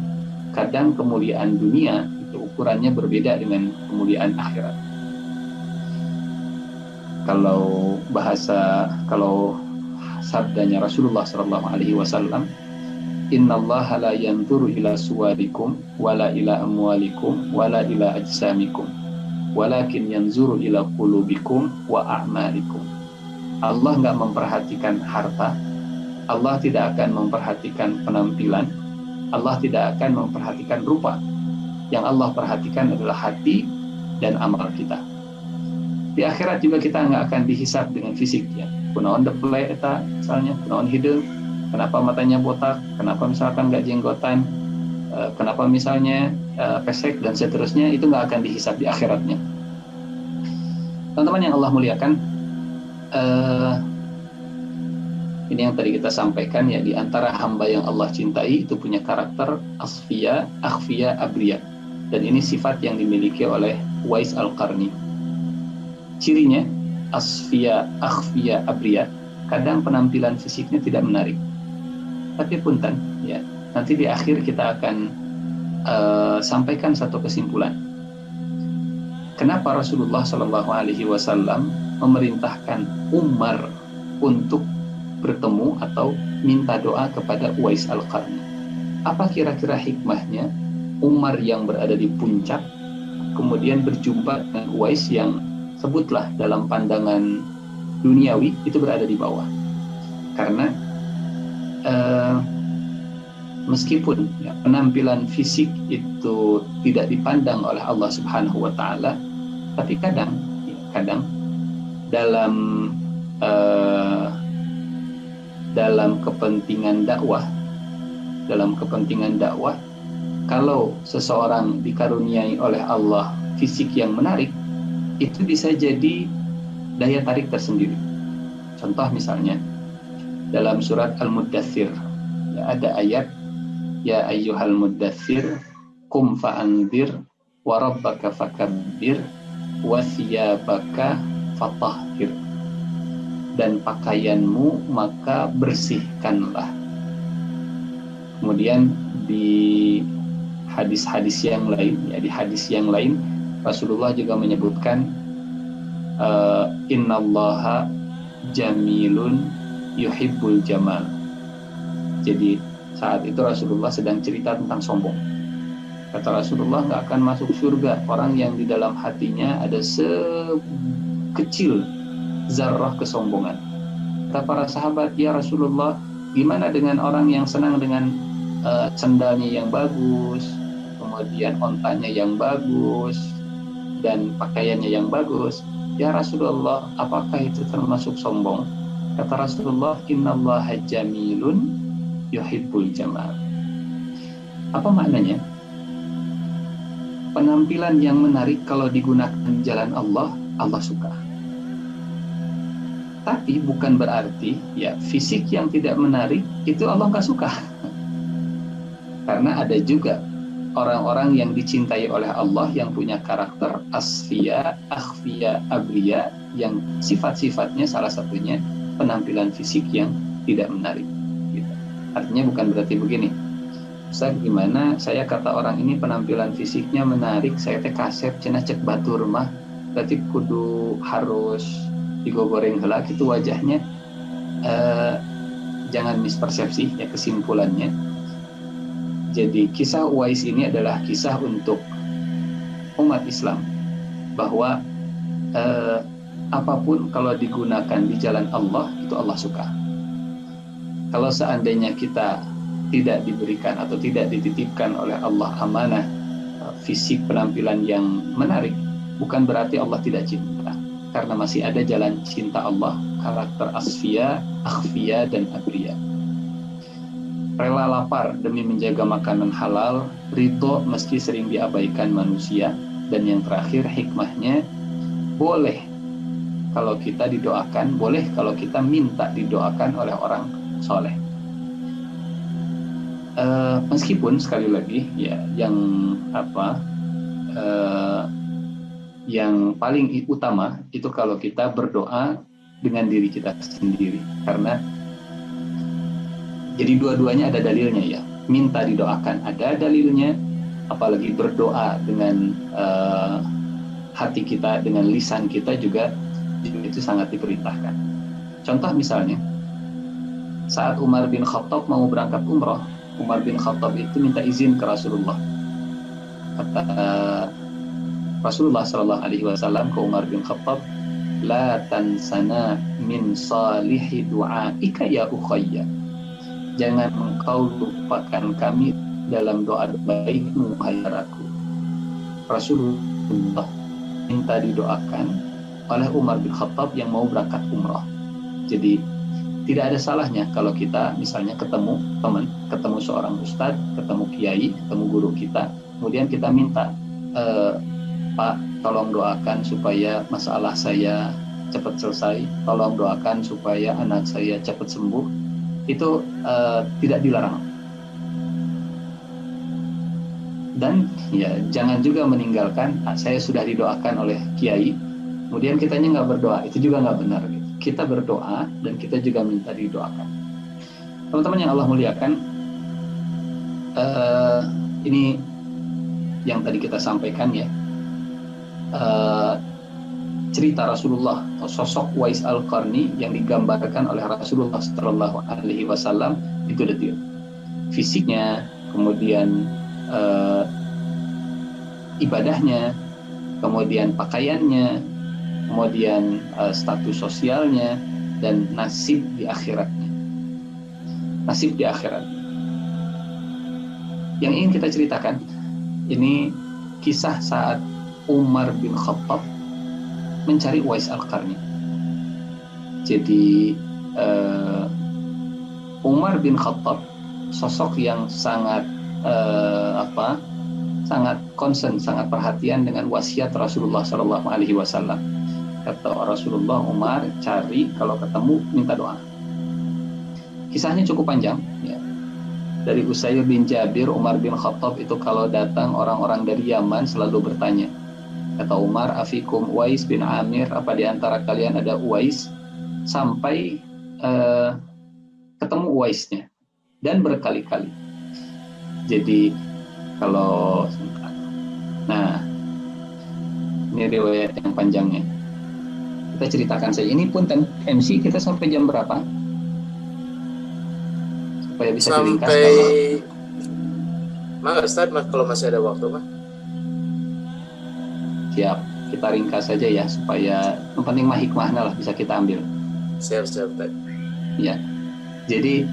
kadang kemuliaan dunia itu ukurannya berbeda dengan kemuliaan akhirat. Kalau sabdanya Rasulullah Shallallahu Alaihi Wasallam, Innallaha la yanzuru ila suwarikum wala ila amwalikum wala ila ajsamikum walakin yanzuru ila qulubikum wa a'malikum. Allah nggak memperhatikan harta, Allah tidak akan memperhatikan penampilan, Allah tidak akan memperhatikan rupa. Yang Allah perhatikan adalah hati dan amal kita. Di akhirat juga kita nggak akan dihisab dengan fisik, ya. Kunaon deplek eta, misalnya, kunaon hidung, kenapa matanya botak, kenapa misalkan nggak jenggotan, kenapa misalnya pesek, dan seterusnya, itu nggak akan dihisab di akhiratnya. Teman-teman yang Allah muliakan, ini yang tadi kita sampaikan, ya, di antara hamba yang Allah cintai itu punya karakter asfiya, akhfiya, abriya, dan ini sifat yang dimiliki oleh Uwais Al-Qarni. Cirinya asfiya, akhfiya, abriya, kadang penampilan fisiknya tidak menarik, tapi punten, ya, nanti di akhir kita akan sampaikan satu kesimpulan. Kenapa Rasulullah Shallallahu Alaihi Wasallam memerintahkan Umar untuk bertemu atau minta doa kepada Uwais Al-Qarni? Apa kira-kira hikmahnya Umar yang berada di puncak kemudian berjumpa dengan Uwais yang sebutlah dalam pandangan duniawi itu berada di bawah? Karena meskipun penampilan fisik itu tidak dipandang oleh Allah Subhanahu wa taala, tapi kadang dalam kepentingan dakwah, kalau seseorang dikaruniai oleh Allah fisik yang menarik, itu bisa jadi daya tarik tersendiri. Contoh misalnya dalam surat Al-Muddathir, ada ayat ya ayyuhal muddathir qum fa'anzir wa rabbaka fakabbir wa thiyabaka fatahhir, dan pakaianmu maka bersihkanlah. Kemudian di hadis yang lain Rasulullah juga menyebutkan innallaha jamilun yuhibbul jamal. Jadi saat itu Rasulullah sedang cerita tentang sombong. Kata Rasulullah, nggak akan masuk surga orang yang di dalam hatinya ada sekecil zarrah kesombongan. Kata para sahabat, ya Rasulullah, gimana dengan orang yang senang dengan sendalnya yang bagus, kemudian ontanya yang bagus, dan pakaiannya yang bagus? Ya Rasulullah, apakah itu termasuk sombong? Kata Rasulullah, innallaha jamilun yuhibbul jamal. Apa maknanya? Penampilan yang menarik kalau digunakan di jalan Allah, Allah suka. Tapi bukan berarti fisik yang tidak menarik itu Allah nggak suka. Karena ada juga orang-orang yang dicintai oleh Allah yang punya karakter asfiya, akhfiya, abriya, yang sifat-sifatnya salah satunya penampilan fisik yang tidak menarik. Artinya bukan berarti begini, Ustaz, gimana saya kata orang ini penampilan fisiknya menarik, saya teh kasep cenah cek batur mah, berarti kudu harus digoreng heula gitu wajahnya. Jangan mispersepsi ya kesimpulannya. Jadi kisah Uwais ini adalah kisah untuk umat Islam bahwa apapun kalau digunakan di jalan Allah itu Allah suka. Kalau seandainya kita tidak diberikan atau tidak dititipkan oleh Allah amanah fisik penampilan yang menarik, bukan berarti Allah tidak cinta, karena masih ada jalan cinta Allah, karakter asfiya, akhfiya, dan abriya. Rela lapar demi menjaga makanan halal, ridho meski sering diabaikan manusia, dan yang terakhir hikmahnya, boleh kalau kita didoakan, boleh kalau kita minta didoakan oleh orang soleh. Meskipun sekali lagi yang paling utama itu kalau kita berdoa dengan diri kita sendiri, karena jadi dua-duanya ada dalilnya ya. Minta didoakan ada dalilnya, apalagi berdoa dengan hati kita, dengan lisan kita juga itu sangat diperintahkan. Contoh misalnya saat Umar bin Khattab mau berangkat umroh, Umar bin Khattab itu minta izin ke Rasulullah. Kata Rasulullah Shallallahu Alaihi Wasallam ke Umar bin Khattab, la tansana min salihi du'aika ya ukhayya. Jangan engkau lupakan kami dalam doa baikmu, hai saudaraku. Rasulullah minta didoakan oleh Umar bin Khattab yang mau berangkat umroh. Jadi tidak ada salahnya kalau kita misalnya ketemu teman, ketemu seorang ustadz, ketemu kiai, ketemu guru kita, kemudian kita minta, Pak, tolong doakan supaya masalah saya cepat selesai, tolong doakan supaya anak saya cepat sembuh. Itu tidak dilarang. Dan ya jangan juga meninggalkan, saya sudah didoakan oleh kiai, kemudian kitanya nggak berdoa, itu juga nggak benar. Kita berdoa dan kita juga minta didoakan. Teman-teman yang Allah muliakan, ini yang tadi kita sampaikan ya, cerita Rasulullah, sosok Uwais Al-Qarni yang digambarkan oleh Rasulullah Shallallahu Alaihi Wasallam itu detail. Fisiknya, kemudian ibadahnya, kemudian pakaiannya, kemudian status sosialnya, dan nasib di akhiratnya. Nasib di akhirat. Yang ingin kita ceritakan, ini kisah saat Umar bin Khattab mencari Uwais Al-Qarni. Jadi Umar bin Khattab sosok yang sangat sangat concern, sangat perhatian dengan wasiat Rasulullah Shallallahu Alaihi Wasallam. Kata Rasulullah, Umar cari kalau ketemu minta doa. Kisahnya cukup panjang. Ya. Dari Usair bin Jabir, Umar bin Khattab itu kalau datang orang-orang dari Yaman selalu bertanya. Kata Umar, afikum Uwais bin Amir, apa di antara kalian ada Uwais? Sampai ketemu Uwaisnya. Dan berkali-kali. Jadi kalau ini riwayat yang panjangnya. Kita ceritakan saja. Ini pun MC kita sampai jam berapa? Supaya bisa diringkas. Sampai Ustaz, kalau masih ada waktu, Pak. Siap, kita ringkas saja ya supaya yang penting mah hikmahnya lah bisa kita ambil. Siap, Ustaz. Ya. Jadi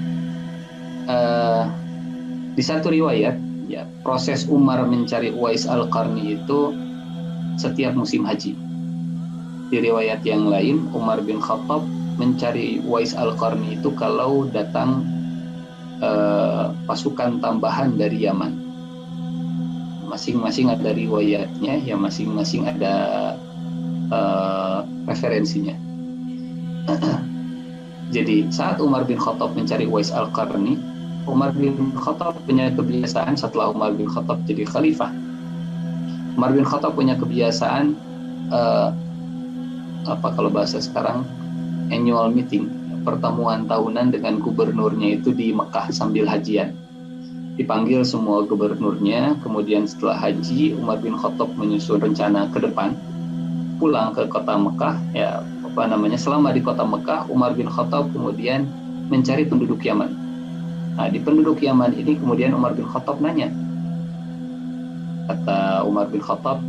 di satu riwayat ya, proses Umar mencari Uwais Al-Qarni itu setiap musim haji. Di riwayat yang lain, Umar bin Khattab mencari Uwais Al-Qarni itu kalau datang pasukan tambahan dari Yaman. Masing-masing ada riwayatnya, ya masing-masing ada referensinya. Jadi saat Umar bin Khattab mencari Uwais Al-Qarni, Umar bin Khattab punya kebiasaan setelah Umar bin Khattab jadi khalifah. Umar bin Khattab punya kebiasaan kalau bahasa sekarang annual meeting, pertemuan tahunan dengan gubernurnya itu di Mekah sambil hajian. Dipanggil semua gubernurnya, kemudian setelah haji Umar bin Khattab menyusun rencana ke depan, pulang ke kota Mekah, ya selama di kota Mekah Umar bin Khattab kemudian mencari penduduk Yaman. Nah, di penduduk Yaman ini kemudian Umar bin Khattab nanya. Kata Umar bin Khattab,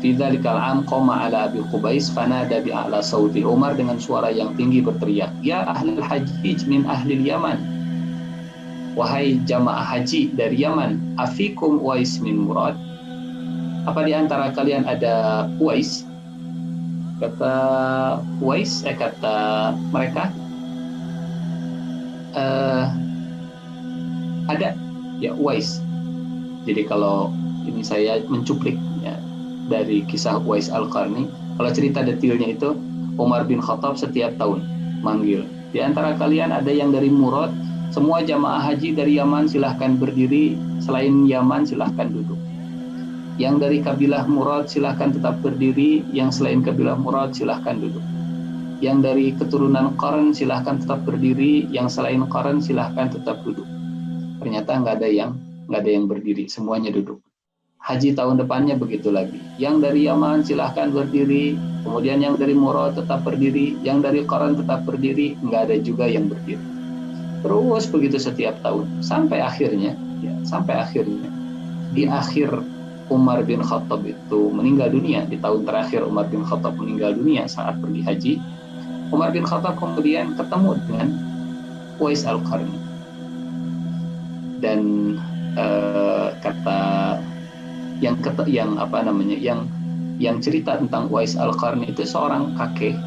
"Fi dzalikal 'am qama 'ala Abi Qubais fanada bi a'la sauti." Umar dengan suara yang tinggi berteriak, "Ya ahlul hajij min ahlil Yaman." Wahai jamaah haji dari Yaman, afikum Uwais min Murad? Apa di antara kalian ada Uwais? Kata Uwais, kata mereka, ada ya Uwais. Jadi kalau ini saya mencuplik ya, dari kisah Uwais Al-Qarni, kalau cerita detailnya itu Umar bin Khattab setiap tahun manggil, di antara kalian ada yang dari Murad, semua jamaah haji dari Yaman silahkan berdiri, selain Yaman silahkan duduk. Yang dari kabilah Murad silahkan tetap berdiri, yang selain kabilah Murad silahkan duduk. Yang dari keturunan Qarn silahkan tetap berdiri, yang selain Qarn silahkan tetap duduk. Ternyata nggak ada yang berdiri, semuanya duduk. Haji tahun depannya begitu lagi. Yang dari Yaman silahkan berdiri, kemudian yang dari Murad tetap berdiri, yang dari Qarn tetap berdiri, nggak ada juga yang berdiri. Terus begitu setiap tahun, sampai akhirnya di akhir Umar bin Khattab itu meninggal dunia, di tahun terakhir Umar bin Khattab meninggal dunia saat pergi haji, Umar bin Khattab kemudian ketemu dengan Uwais Al-Qarni. Dan kata yang cerita tentang Uwais Al-Qarni itu seorang kakek.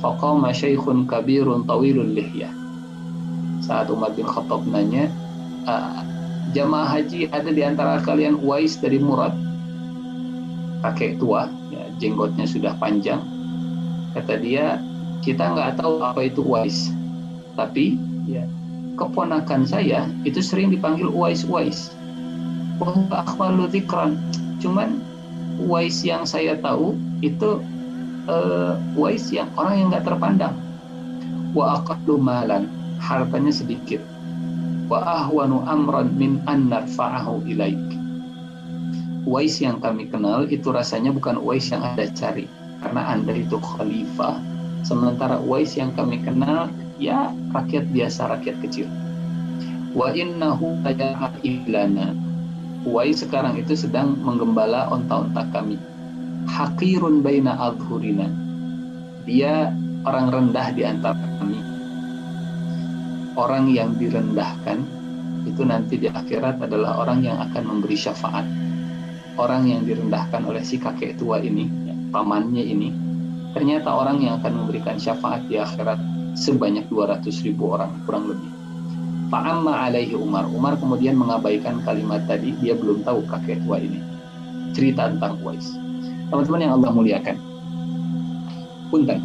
Faqama syaikhun kabirun tawilul lihyah. Saat Umar bin Khattab nanya, jamaah haji ada di antara kalian Uwais dari Murad? Kakek tua, ya, jenggotnya sudah panjang. Kata dia, kita nggak tahu apa itu Uwais, tapi ya, keponakan saya itu sering dipanggil Uwais. Wa akhwalu dzikran. Cuman Uwais yang saya tahu itu Uwais yang orang yang nggak terpandang. Wa aqallu malan, hartanya sedikit. Wa ahwanu amran min an narfa'ahu ilaik. Uwais yang kami kenal itu rasanya bukan Uwais yang Anda cari, karena Anda itu khalifah. Sementara Uwais yang kami kenal, ya rakyat biasa, rakyat kecil. Wa innahu ilana. Uwais sekarang itu sedang menggembala onta-onta kami. Haqirun baina adhurina. Dia orang rendah di antara kami. Orang yang direndahkan itu nanti di akhirat adalah orang yang akan memberi syafaat. Orang yang direndahkan oleh si kakek tua ini, pamannya ini, ternyata orang yang akan memberikan syafaat di akhirat sebanyak 200.000 orang, kurang lebih. Fa'amma alaihi Umar. Umar kemudian mengabaikan kalimat tadi, dia belum tahu kakek tua ini. Cerita tentang Uwais. Teman-teman yang Allah muliakan. Punten.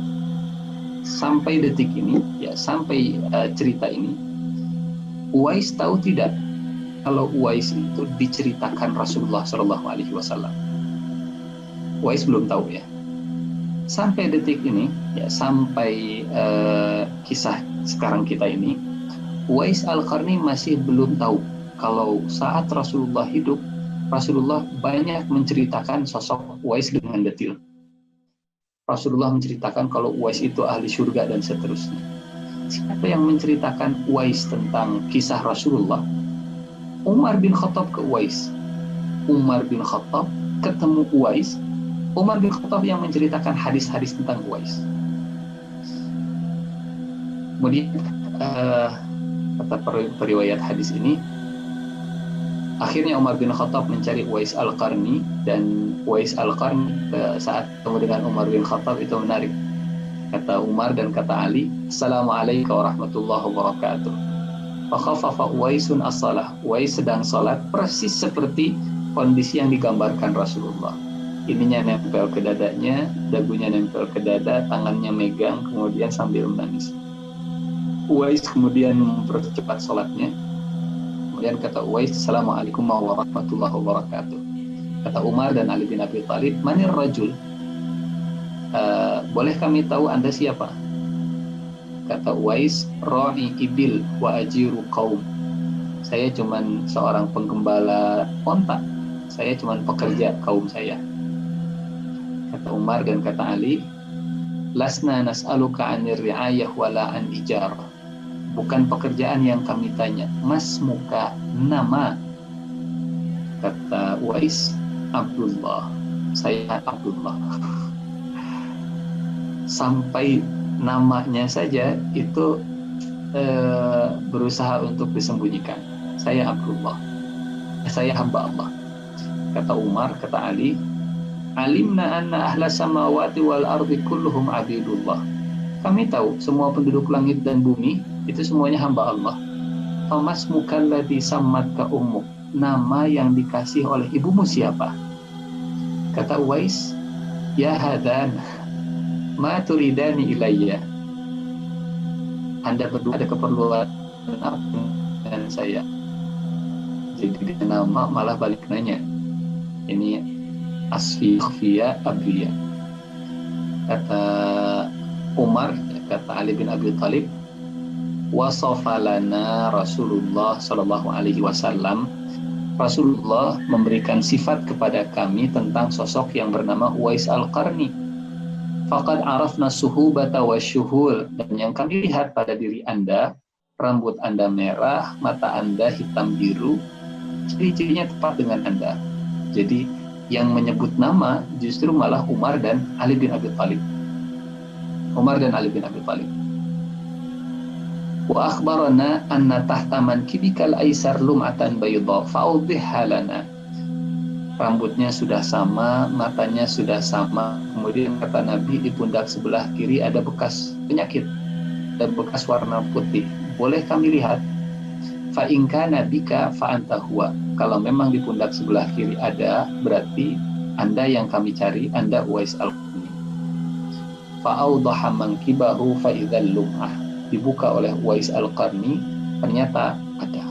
Sampai detik ini, ya sampai cerita ini, Uwais tahu tidak kalau Uwais itu diceritakan Rasulullah Shallallahu Alaihi Wasallam. Uwais belum tahu ya. Sampai detik ini, ya sampai kisah sekarang kita ini, Uwais Al-Qarni masih belum tahu kalau saat Rasulullah hidup, Rasulullah banyak menceritakan sosok Uwais dengan detail. Rasulullah menceritakan kalau Uwais itu ahli surga dan seterusnya. Siapa yang menceritakan Uwais tentang kisah Rasulullah? Umar bin Khattab ke Uwais. Umar bin Khattab ketemu Uwais. Umar bin Khattab yang menceritakan hadis-hadis tentang Uwais. Kemudian kata periwayat hadis ini, akhirnya Umar bin Khattab mencari Uwais Al-Qarni, dan Uwais Al-Qarni saat ketemu dengan Umar bin Khattab itu menarik. Kata Umar dan kata Ali, Assalamualaikum warahmatullahi wabarakatuh. Fakhafafa Uwaisun as-salah. Uwais sedang sholat persis seperti kondisi yang digambarkan Rasulullah. Ininya nempel ke dadanya, dagunya nempel ke dada, tangannya megang, kemudian sambil menangis. Uwais kemudian mempercepat sholatnya. Kemudian kata Uwais, Assalamualaikum warahmatullahi wabarakatuh. Kata Umar dan Ali bin Abi Thalib, Manir rajul? Boleh kami tahu Anda siapa? Kata Uwais, Ra'i ibil wa ajiru qaum. Saya cuman seorang penggembala onta. Saya cuman pekerja kaum saya. Kata Umar dan kata Ali, Lasna nas'aluka 'anir ri'ayah wala an ijarah. Bukan pekerjaan yang kami tanya. Mas muka nama. Kata Uwais, Abdullah. Saya Abdullah. Sampai namanya saja itu berusaha untuk disembunyikan. Saya Abdullah. Saya hamba Allah. Kata Umar, kata Ali, Alimna anna ahla samawati wal ardi kulluhum abidullah. Kami tahu semua penduduk langit dan bumi itu semuanya hamba Allah. Famasmuka alladhi sammatka ummuk. Nama yang dikasih oleh ibumu siapa? Kata Uwais, Ya hadan, ma turidani ilayya. Anda berdua ada keperluan dengan saya. Jadi nama malah balik nanya. Ini asfi khfiya abriya. Kata Umar, kata Ali bin Abi Thalib, wasafa lana Rasulullah sallallahu alaihi wasallam. Rasulullah memberikan sifat kepada kami tentang sosok yang bernama Uwais Al-Qarni. Faqad arafna suhubata wasyuhul. Dan yang kami lihat pada diri Anda, rambut Anda merah, mata Anda hitam biru, ciri-cirinya tepat dengan Anda. Jadi yang menyebut nama justru malah Umar dan Ali bin Abi Thalib. Umar dan Ali bin Abi Thalib. Wa akhbarana anna tahta mankibikal aisar lum'atan bayda fa'udhihha lana. Rambutnya sudah sama, matanya sudah sama. Kemudian kata Nabi, di pundak sebelah kiri ada bekas penyakit dan bekas warna putih. Boleh kami lihat? Fa in kana bika fa anta huwa. Kalau memang di pundak sebelah kiri ada, berarti Anda yang kami cari, Anda Uwais Al-Qarni. Fa awdaha mankibahu fa idzal lum'ah. Dibuka oleh Uwais Al-Qarni, ternyata ada.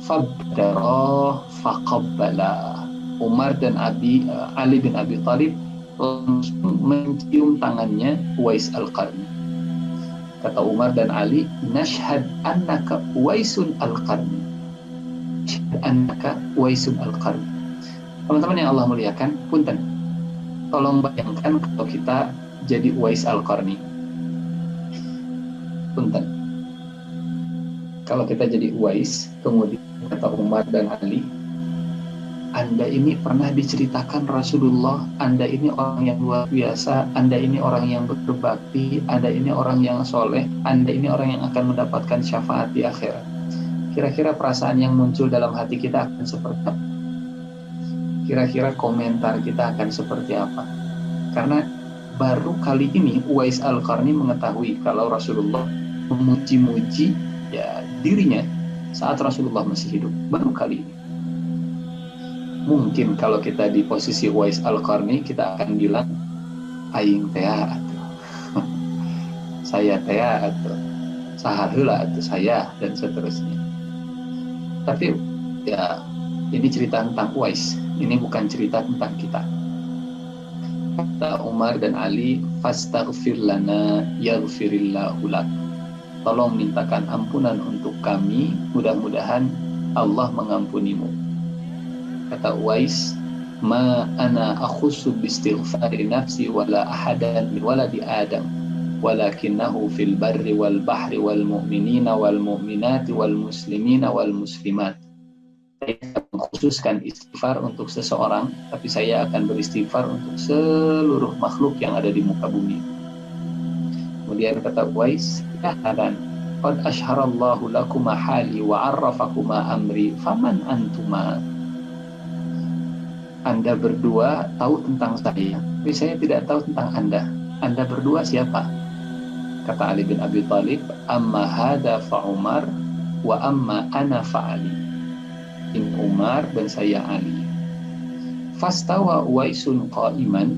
Fabdara faqabbala. Umar dan Ali bin Abi Thalib langsung mencium tangannya Uwais Al-Qarni. Kata Umar dan Ali, nashhad annaka Uwaisun Al-Qarni. Nashhad annaka Uwaisun Al-Qarni. Teman-teman yang Allah muliakan, punten. Tolong bayangkan kalau kita jadi Uwais Al-Qarni. Punten. Kalau kita jadi Uwais, kemudian kata Umar dan Ali, Anda ini pernah diceritakan Rasulullah, Anda ini orang yang luar biasa, Anda ini orang yang berbakti, Anda ini orang yang soleh, Anda ini orang yang akan mendapatkan syafaat di akhirat. Kira-kira perasaan yang muncul dalam hati kita akan seperti apa? Kira-kira komentar kita akan seperti apa? Karena baru kali ini Uwais Al-Qarni mengetahui kalau Rasulullah memuji-muji ya dirinya saat Rasulullah masih hidup. Baru kali ini. Mungkin kalau kita di posisi Uwais Al-Qarni, kita akan bilang aing teh atuh. Saya teh atuh. Saha heula atuh saya, dan seterusnya. Tapi ya ini cerita tentang Uwais. Ini bukan cerita tentang kita. Kata Umar dan Ali, fastaghfir lana yaghfirillahu lak. Tolong mintakan ampunan untuk kami, mudah-mudahan Allah mengampunimu. Kata Uwais, ma ana akhussu bistighfari nafsi wala ahadan min waladi Adam walakinnahu fil barri wal bahri wal mu'minina wal mu'minati wal muslimina wal muslimat. Saya mengkhususkan istighfar untuk seseorang, tapi saya akan beristighfar untuk seluruh makhluk yang ada di muka bumi. Kemudian kata Uwais, ya hadan, qad asharallahu lakuma hali wa arrafakuma amri, faman antuma. Anda berdua tahu tentang saya, tapi saya tidak tahu tentang Anda. Anda berdua siapa? Kata Ali bin Abi Thalib, amma hada fa Umar wa amma ana fa Ali. Ini Umar dan saya Ali. Fastawa Uwaisun qa'iman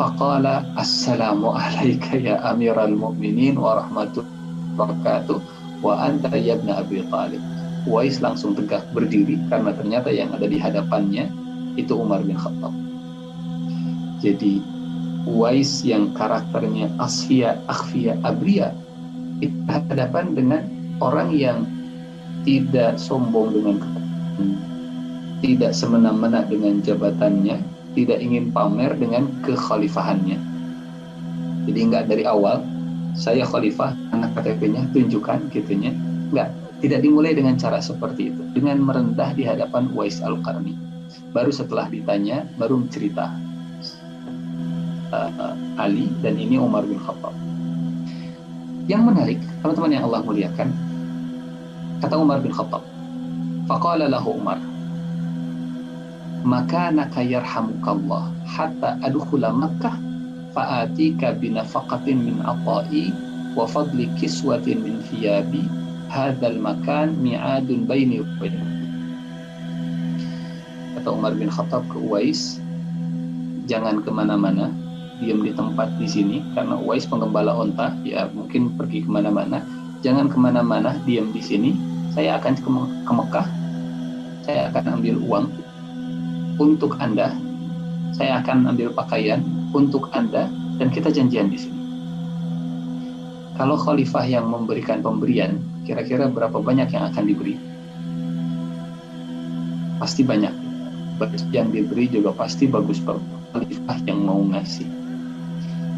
faqala assalamu alayka ya amiral mu'minin wa rahmatullahi wa barakatuh wa anta ya ibn Abi Thalib. Uwais langsung tegak berdiri karena ternyata yang ada di hadapannya itu Umar bin Khattab. Jadi Uwais yang karakternya asfiya, akhfiya, abriya, itu hadapan dengan orang yang tidak sombong dengan kekuasaan, tidak semena-mena dengan jabatannya, tidak ingin pamer dengan kekhalifahannya. Jadi enggak dari awal saya khalifah, anak KTP-nya tunjukkan gitunya. Enggak, tidak dimulai dengan cara seperti itu, dengan merendah di hadapan Uwais Al-Qarni. Baru setelah ditanya, baru cerita Ali dan ini Umar bin Khattab. Yang menarik, teman-teman yang Allah muliakan, kata Umar bin Khattab, faqala lahu Umar, makanaka yarhamukallah hatta adkhula Makkah fa'atika binafaqatin min ata'i wa fadli kiswatin min thiyabi hadzal makan mi'adun baini wa bainak. Kata Umar bin Khattab ke Uwais, jangan kemana-mana, diam di tempat di sini, karena Uwais penggembala onta, ya mungkin pergi kemana-mana. Jangan kemana-mana, diam di sini. Saya akan ke Mekah. Saya akan ambil uang untuk Anda. Saya akan ambil pakaian untuk Anda, dan kita janjian di sini. Kalau khalifah yang memberikan pemberian, kira-kira berapa banyak yang akan diberi? Pasti banyak. Yang diberi juga pasti bagus banget. Khalifah yang mau ngasih.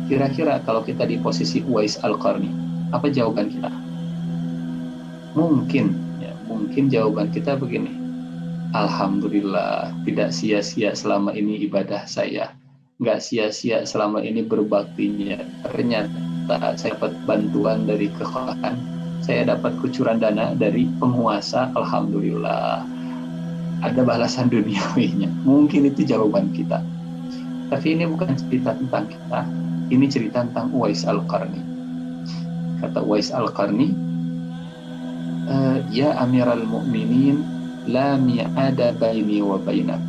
Kira-kira kalau kita di posisi Uwais Al-Qarni, apa jawaban kita? Mungkin jawaban kita begini, alhamdulillah, tidak sia-sia selama ini ibadah saya, nggak sia-sia selama ini berbaktinya. Ternyata saya dapat bantuan dari kekhalifahan, saya dapat kucuran dana dari penguasa, alhamdulillah, ada balasan duniawinya. Mungkin itu jawaban kita. Tapi ini bukan cerita tentang kita, ini cerita tentang Uwais Al-Qarni. Kata Uwais Al-Qarni, ya Amiral Mu'minin, la mi'ada baini wa bainak.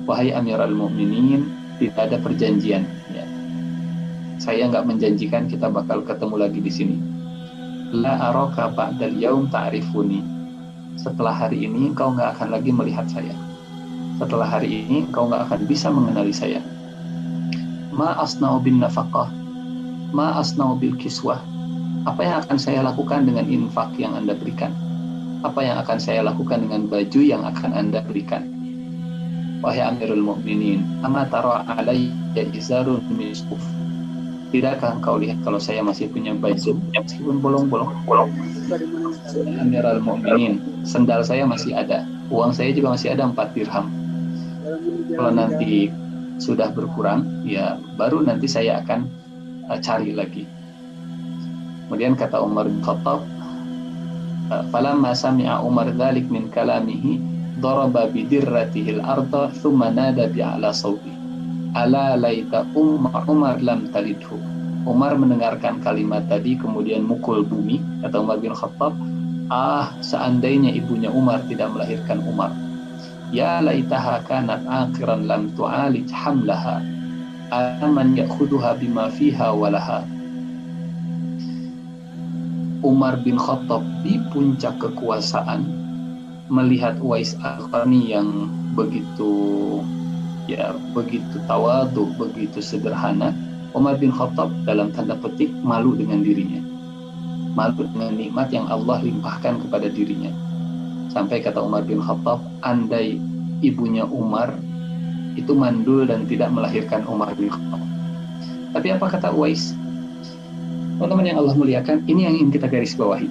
Wahai Amiral Mu'minin, tidak ada perjanjian. Ya. Saya nggak menjanjikan kita bakal ketemu lagi di sini. La araka ba'dal yaum ta'rifuni. Setelah hari ini engkau nggak akan lagi melihat saya. Setelah hari ini engkau nggak akan bisa mengenali saya. Ma asna'u bin nafaqah, ma asna'u bil kiswah. Apa yang akan saya lakukan dengan infak yang Anda berikan? Apa yang akan saya lakukan dengan baju yang akan Anda berikan? wahai Amirul Mukminin, ama tara alayya izarun min suf. Tidakkah engkau lihat kalau saya masih punya baju meskipun bolong-bolong? Amirul Mukminin, sendal saya masih ada, uang saya juga masih ada 4 dirham. Kalau nanti sudah berkurang, ya baru nanti saya akan cari lagi. Kemudian kata Umar bin Khattab, falamma sami'a Umar dzalik min kalamihi daraba bidirratihi al-ardha thumma nada bi'ala sawti ala laita Umar lam talidhu. Umar mendengarkan kalimat tadi kemudian mukul bumi. Kata Umar bin Khattab, seandainya ibunya Umar tidak melahirkan Umar. Ya laitaha kanat akhiran lam tu'alij hamlaha aman ya'khuduha bima fiha walaha. Umar bin Khattab di puncak kekuasaan melihat Uwais Al-Qarni yang begitu tawadhu, begitu sederhana. Umar bin Khattab dalam tanda petik malu dengan dirinya, malu dengan nikmat yang Allah limpahkan kepada dirinya. Sampai kata Umar bin Khattab, andai ibunya Umar itu mandul dan tidak melahirkan Umar bin Khattab. Tapi apa kata Uwais? Teman-teman yang Allah muliakan, ini yang ingin kita garis bawahi.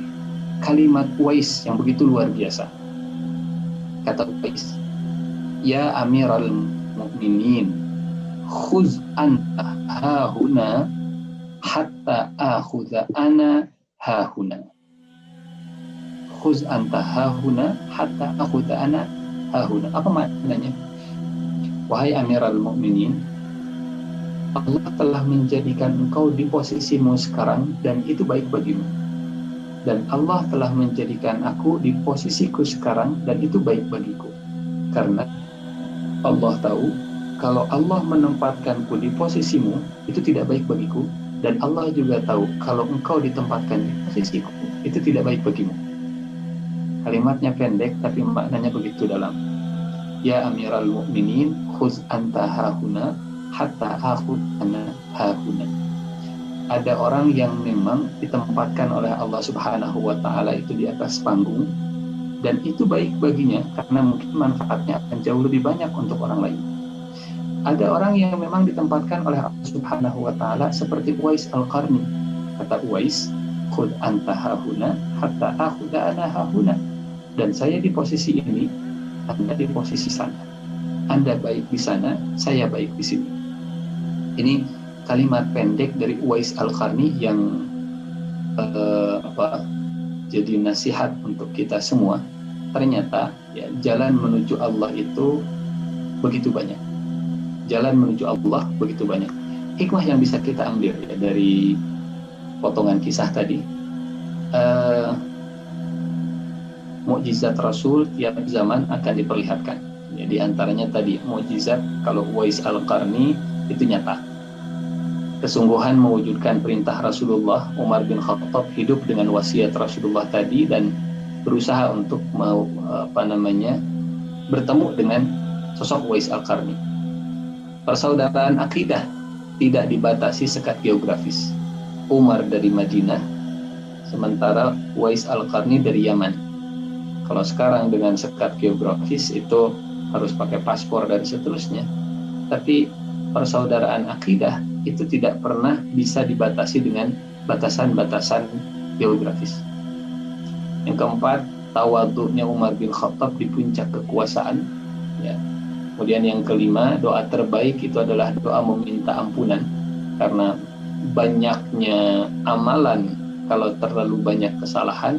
Kalimat Uwais yang begitu luar biasa. Kata Uwais, ya Amiral Mukminin, khuz anta hahuna hatta akhudha ana hahuna. Khuz anta hahuna hatta akhudha ana hahuna. Apa maknanya? Wahai Amiral Mukminin, Allah telah menjadikan engkau di posisimu sekarang dan itu baik bagimu. Dan Allah telah menjadikan aku di posisiku sekarang dan itu baik bagiku. Karena Allah tahu kalau Allah menempatkanku di posisimu itu tidak baik bagiku, dan Allah juga tahu kalau engkau ditempatkan di posisiku itu tidak baik bagimu. Kalimatnya pendek tapi maknanya begitu dalam. Ya Amiral Mukminin, khuz anta hahuna hatta akhud ana hahuna. Ada orang yang memang ditempatkan oleh Allah Subhanahu wa Ta'ala itu di atas panggung, dan itu baik baginya karena mungkin manfaatnya akan jauh lebih banyak untuk orang lain. Ada orang yang memang ditempatkan oleh Allah Subhanahu wa Ta'ala seperti Uwais Al-Qarni. Kata Uwais, khud anta hahuna hatta akhudha ana hahuna. Dan saya di posisi ini, Anda di posisi sana. Anda baik di sana, saya baik di sini. Ini kalimat pendek dari Uwais Al-Qarni yang jadi nasihat untuk kita semua. Ternyata ya, jalan menuju Allah itu begitu banyak. Jalan menuju Allah begitu banyak. Hikmah yang bisa kita ambil ya, dari potongan kisah tadi, mukjizat Rasul tiap zaman akan diperlihatkan. Ya, di antaranya tadi mukjizat kalau Uwais Al-Qarni itu nyata. Kesungguhan mewujudkan perintah Rasulullah. Umar bin Khattab hidup dengan wasiat Rasulullah tadi dan berusaha untuk bertemu dengan sosok Uwais Al-Qarni. Persaudaraan akidah tidak dibatasi sekat geografis. Umar dari Madinah, sementara Uwais Al-Qarni dari Yaman. Kalau sekarang dengan sekat geografis itu harus pakai paspor dan seterusnya. Tapi persaudaraan akidah itu tidak pernah bisa dibatasi dengan batasan-batasan geografis. Yang keempat, tawadhu'nya Umar bin Khattab di puncak kekuasaan. Ya. Kemudian yang kelima, doa terbaik itu adalah doa meminta ampunan. Karena banyaknya amalan, kalau terlalu banyak kesalahan,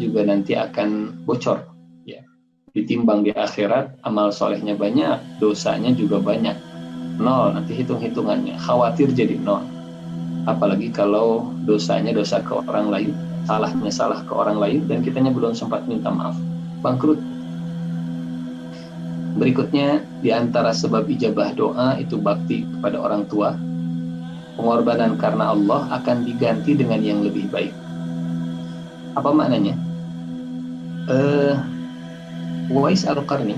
juga nanti akan bocor. Ya. Ditimbang di akhirat, amal solehnya banyak, dosanya juga banyak. 0, nanti hitung-hitungannya, khawatir jadi 0. Apalagi kalau dosanya dosa ke orang lain, salahnya salah ke orang lain, dan kitanya belum sempat minta maaf, bangkrut. Berikutnya, di antara sebab ijabah doa itu bakti kepada orang tua. Pengorbanan karena Allah akan diganti dengan yang lebih baik. Apa maknanya? Uwais Al-Qarni,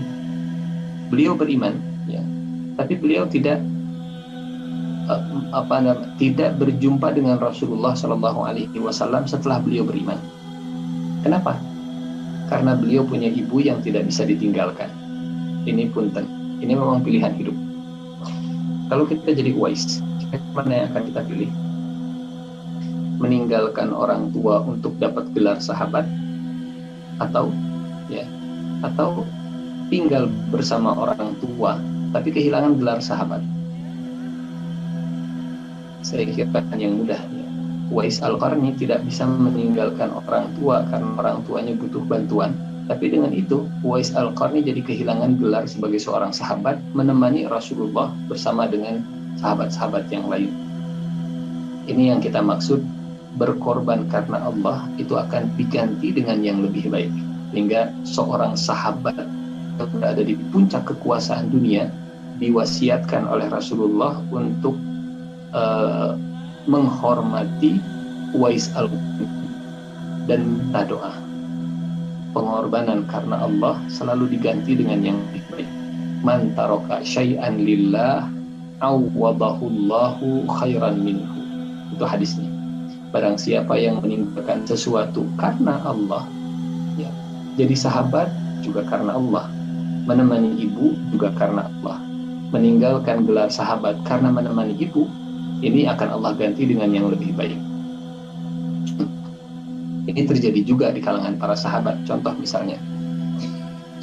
beliau beriman, ya, tapi beliau tidak berjumpa dengan Rasulullah SAW setelah beliau beriman. Kenapa? Karena beliau punya ibu yang tidak bisa ditinggalkan. Ini punten. Ini memang pilihan hidup. Kalau kita jadi Uwais, mana yang akan kita pilih? Meninggalkan orang tua untuk dapat gelar sahabat, atau tinggal bersama orang tua tapi kehilangan gelar sahabat? Saya kira yang mudah, ya. Uwais Al-Qarni tidak bisa meninggalkan orang tua karena orang tuanya butuh bantuan. Tapi dengan itu, Uwais Al-Qarni jadi kehilangan gelar sebagai seorang sahabat, menemani Rasulullah bersama dengan sahabat-sahabat yang lain. Ini yang kita maksud, berkorban karena Allah itu akan diganti dengan yang lebih baik. Hingga seorang sahabat yang berada di puncak kekuasaan dunia diwasiatkan oleh Rasulullah untuk menghormati Uwais Al-Qarni dan minta doa. Pengorbanan karena Allah selalu diganti dengan yang lebih baik. Man taraka syai'an lillah awwadahullahu khairan minhu. Itu hadisnya. Barang siapa yang meninggalkan sesuatu karena Allah, ya, jadi sahabat juga karena Allah, menemani ibu juga karena Allah, meninggalkan gelar sahabat karena menemani ibu, ini akan Allah ganti dengan yang lebih baik. Ini terjadi juga di kalangan para sahabat. Contoh misalnya,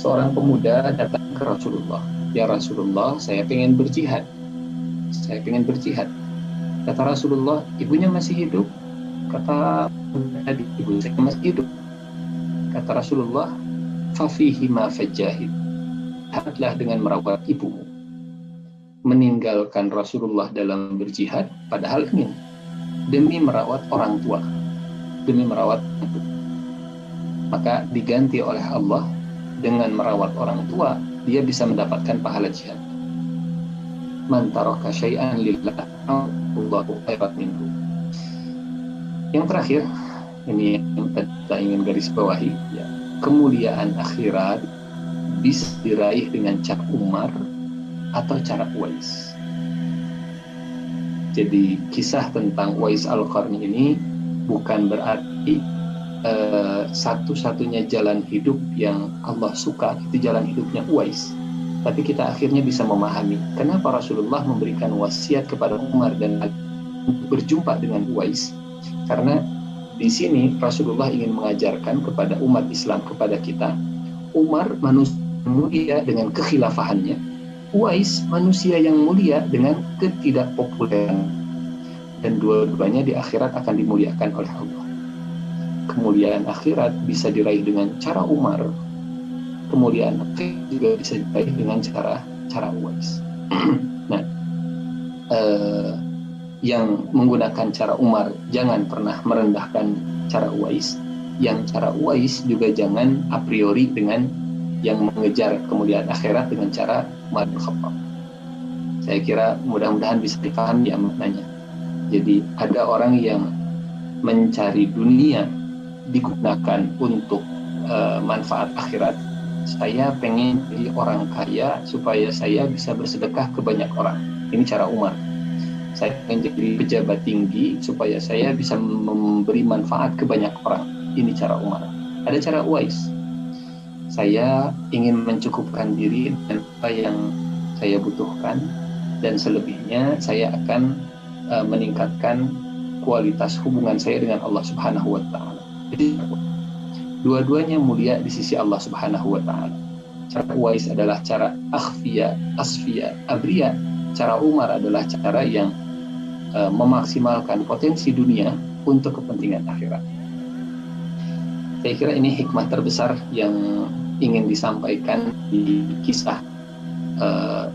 seorang pemuda datang ke Rasulullah. Ya Rasulullah, saya pengen berjihad. Kata Rasulullah, ibunya masih hidup? Kata tadi, ibu saya masih hidup. Kata Rasulullah, fafihi ma fajahid. Jihadlah dengan merawat ibumu. Meninggalkan Rasulullah dalam berjihad, padahal ingin demi merawat orang tua. Maka diganti oleh Allah dengan merawat orang tua, dia bisa mendapatkan pahala jihad. Man taraka syai'an lillah Allahu khairan minhu. Yang terakhir, ini yang kita ingin garis bawahi, ya, kemuliaan akhirat bisa diraih dengan cara Umar atau cara Uwais. Jadi kisah tentang Uwais Al-Qarni ini bukan berarti satu-satunya jalan hidup yang Allah suka itu jalan hidupnya Uwais. Tapi kita akhirnya bisa memahami kenapa Rasulullah memberikan wasiat kepada Umar dan Ali untuk berjumpa dengan Uwais. Karena di sini Rasulullah ingin mengajarkan kepada umat Islam, kepada kita, Umar manusia mulia dengan kekhilafahannya, Uwais manusia yang mulia dengan ketidakpopuleran, dan dua-duanya di akhirat akan dimuliakan oleh Allah. Kemuliaan akhirat bisa diraih dengan cara Umar, kemuliaan akhirat juga bisa diraih dengan cara Uwais. Nah, yang menggunakan cara Umar jangan pernah merendahkan cara Uwais. Yang cara Uwais juga jangan a priori dengan yang mengejar kemuliaan akhirat dengan cara Umar bin Khattab. Saya kira mudah-mudahan bisa dipahami ya maknanya. Jadi ada orang yang mencari dunia digunakan untuk manfaat akhirat. Saya pengen jadi orang kaya supaya saya bisa bersedekah ke banyak orang. Ini cara Umar. Saya ingin jadi pejabat tinggi supaya saya bisa memberi manfaat ke banyak orang. Ini cara Umar. Ada cara Uwais. Saya ingin mencukupkan diri dengan apa yang saya butuhkan, dan selebihnya saya akan meningkatkan kualitas hubungan saya dengan Allah Subhanahu wa Ta'ala. Jadi dua-duanya mulia di sisi Allah Subhanahu wa Ta'ala. Cara Uwais adalah cara akhfiya, asfiya, abriya. Cara Umar adalah cara yang memaksimalkan potensi dunia untuk kepentingan akhirat. Saya kira ini hikmah terbesar yang ingin disampaikan di kisah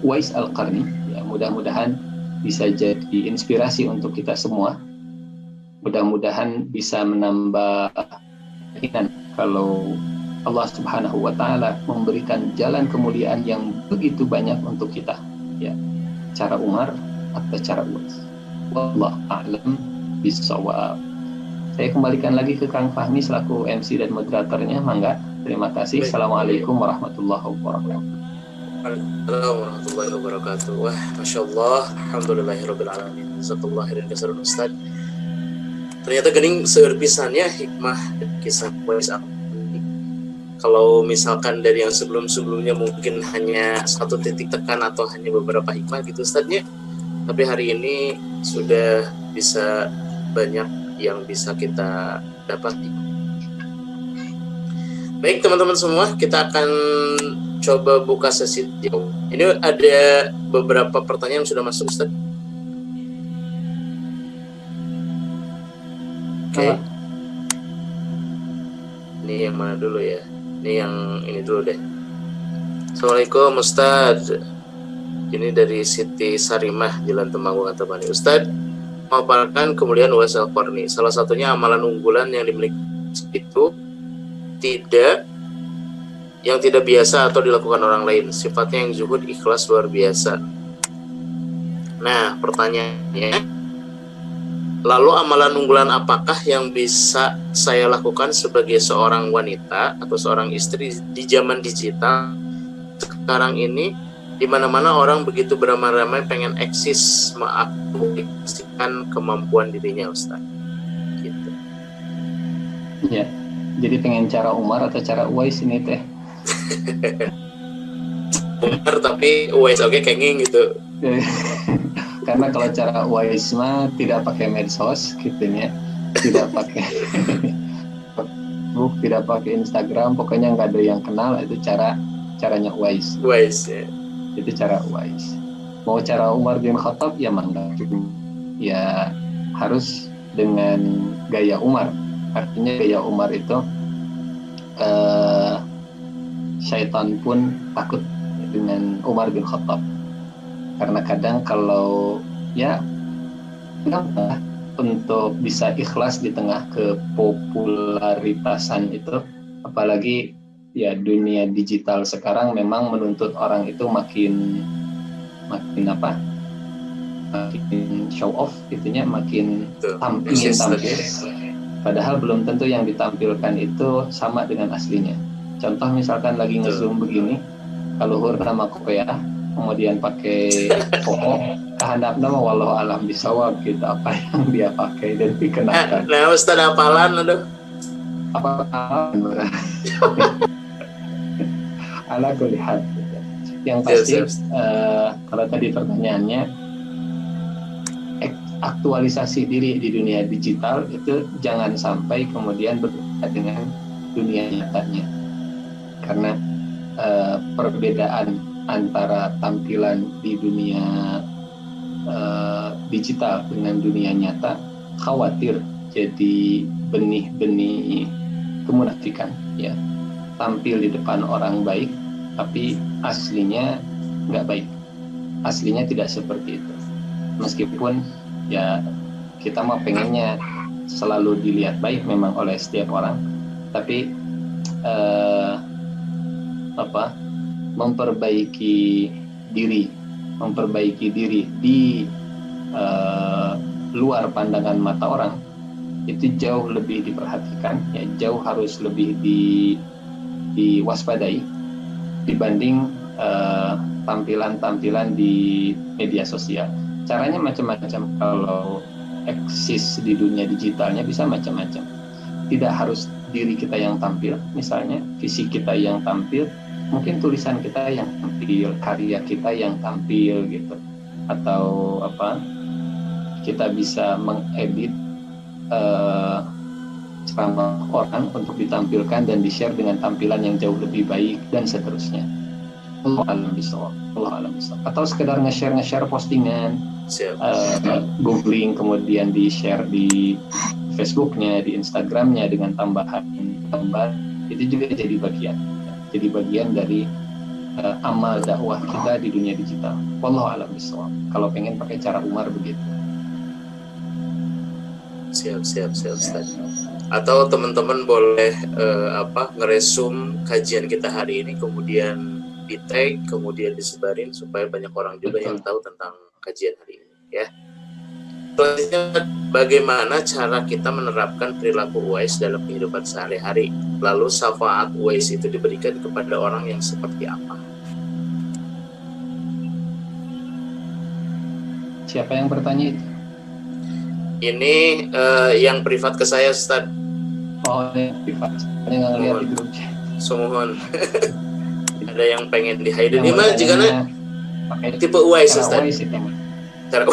Uwais Al-Qarni. Ya, mudah-mudahan bisa jadi inspirasi untuk kita semua. Mudah-mudahan bisa menambah keyakinan kalau Allah Subhanahu wa Ta'ala memberikan jalan kemuliaan yang begitu banyak untuk kita. Ya, cara Umar atau cara Uwais. Wallahu a'lam bishawab. Saya kembalikan lagi ke Kang Fahmi selaku MC dan moderatornya. Mangga. Terima kasih. Assalamualaikum warahmatullahi wabarakatuh. Assalamualaikum warahmatullahi wabarakatuh. Wah, Masya Allah. Alhamdulillahirrabbilalamin. Jazakallah khairan katsiran Ustaz. Ternyata gening seueur pisannya hikmah kisah Uwais Al-Qarni. Kalau misalkan dari yang sebelum-sebelumnya mungkin hanya satu titik tekan atau hanya beberapa hikmah gitu Ustadznya, tapi hari ini sudah bisa banyak yang bisa kita dapati. Baik teman-teman semua, kita akan coba buka sesi jawab. Ini ada beberapa pertanyaan yang sudah masuk Ustadz. Oke. Ini yang mana dulu ya? Ini yang ini dulu deh. Assalamualaikum Ustadz. Ini dari Siti Sarimah, Jalan Temanggung, Antabani. Ustadz, memaparkan kemuliaan Uwais Al-Qarni. Salah satunya amalan unggulan yang dimiliki itu yang tidak biasa atau dilakukan orang lain. Sifatnya yang zuhud, ikhlas, luar biasa. Nah, pertanyaannya, lalu amalan unggulan apakah yang bisa saya lakukan sebagai seorang wanita atau seorang istri di zaman digital sekarang ini, di mana-mana orang begitu beramai-ramai pengen eksis mengaplikasikan kemampuan dirinya, Ustaz. Gitu. Ya, jadi pengen cara Umar atau cara Uwais ini teh? Umar tapi Uwais oke kenging gitu. Karena kalau cara Uwais mah tidak pakai medsos gitunya, tidak pakai Facebook, tidak pakai Instagram, pokoknya nggak ada yang kenal. Itu caranya Uwais. Uwais ya. Itu cara Uwais. Mau cara Umar bin Khattab ya mangga, ya harus dengan gaya Umar. Artinya gaya Umar itu syaitan pun takut dengan Umar bin Khattab. Karena kadang kalau ya kenapa untuk bisa ikhlas di tengah kepopularitasan itu, apalagi ya dunia digital sekarang memang menuntut orang itu makin show off gitunya, makin ingin tampil. Padahal belum tentu yang ditampilkan itu sama dengan aslinya. Contoh misalkan lagi nge-zoom begini, kalau hur nama kopiah, kemudian pakai foto, kehendaknya mah wallahu alam bisawab gitu, apa yang dia pakai dan dikenakan. Nah, Ustaz apalan aduh. Apa ala kulihat. Yang pasti kalau tadi pertanyaannya, aktualisasi diri di dunia digital itu jangan sampai kemudian berbeda dengan dunia nyatanya. Karena perbedaan antara tampilan di dunia digital dengan dunia nyata khawatir jadi benih-benih kemunafikan, ya. Tampil di depan orang baik tapi aslinya nggak baik, aslinya tidak seperti itu. Meskipun ya kita mah pengennya selalu dilihat baik memang oleh setiap orang, tapi memperbaiki diri di luar pandangan mata orang itu jauh lebih diperhatikan, ya, jauh harus lebih diwaspadai dibanding tampilan-tampilan di media sosial. Caranya macam-macam. Kalau eksis di dunia digitalnya bisa macam-macam. Tidak harus diri kita yang tampil, misalnya fisik kita yang tampil, mungkin tulisan kita yang tampil, karya kita yang tampil gitu. Atau kita bisa mengedit ceramah orang untuk ditampilkan dan di-share dengan tampilan yang jauh lebih baik dan seterusnya. Allah alam bisawab. Atau sekedar nge-share postingan, googling kemudian di-share di Facebooknya, di Instagramnya dengan tambahan itu juga jadi bagian dari amal dakwah kita di dunia digital. Wallahu a'lam bishawab. Kalau pengen pakai cara Umar begitu. Siap Ustaz. Atau teman-teman boleh ngeresum kajian kita hari ini, kemudian di-tag, kemudian disebarin supaya banyak orang juga yang tahu tentang kajian hari ini, ya. Selanjutnya, bagaimana cara kita menerapkan perilaku Uwais dalam kehidupan sehari-hari? Lalu syafaat Uwais itu diberikan kepada orang yang seperti apa? Siapa yang bertanya itu? Ini yang privat ke saya, Ustaz. Oh, yang privat. Saya nggak ngeliat di grup chat. Somohon. Ada yang pengen di hide Yang ini mah jika pakai tipe Uwais cara Ustaz. Uwais itu mah. Cara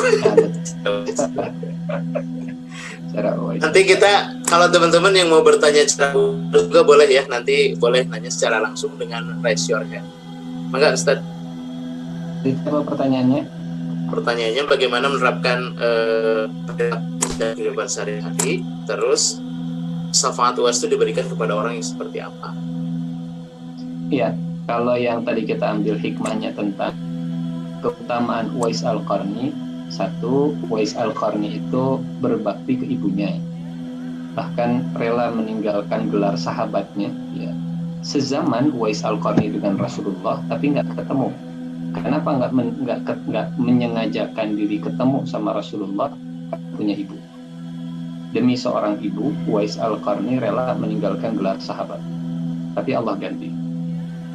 Cara Uwais. Nanti kita kalau teman-teman yang mau bertanya secara juga boleh ya, nanti boleh nanya secara langsung dengan raise your hand. Maka Ustaz, apa pertanyaannya? pertanyaannya bagaimana menerapkan dan kehidupan sehari-hari, terus syafaat Uwais itu diberikan kepada orang yang seperti apa? Iya, kalau yang tadi kita ambil hikmahnya tentang keutamaan Uwais Al-Qarni, satu, Uwais Al-Qarni itu berbakti ke ibunya, bahkan rela meninggalkan gelar sahabatnya, ya. Sezaman Uwais Al-Qarni dengan Rasulullah, tapi nggak ketemu. Kenapa nggak menyengajakan diri ketemu sama Rasulullah? Punya ibu. Demi seorang ibu, Uwais Al-Qarni rela meninggalkan gelar sahabat, tapi Allah ganti.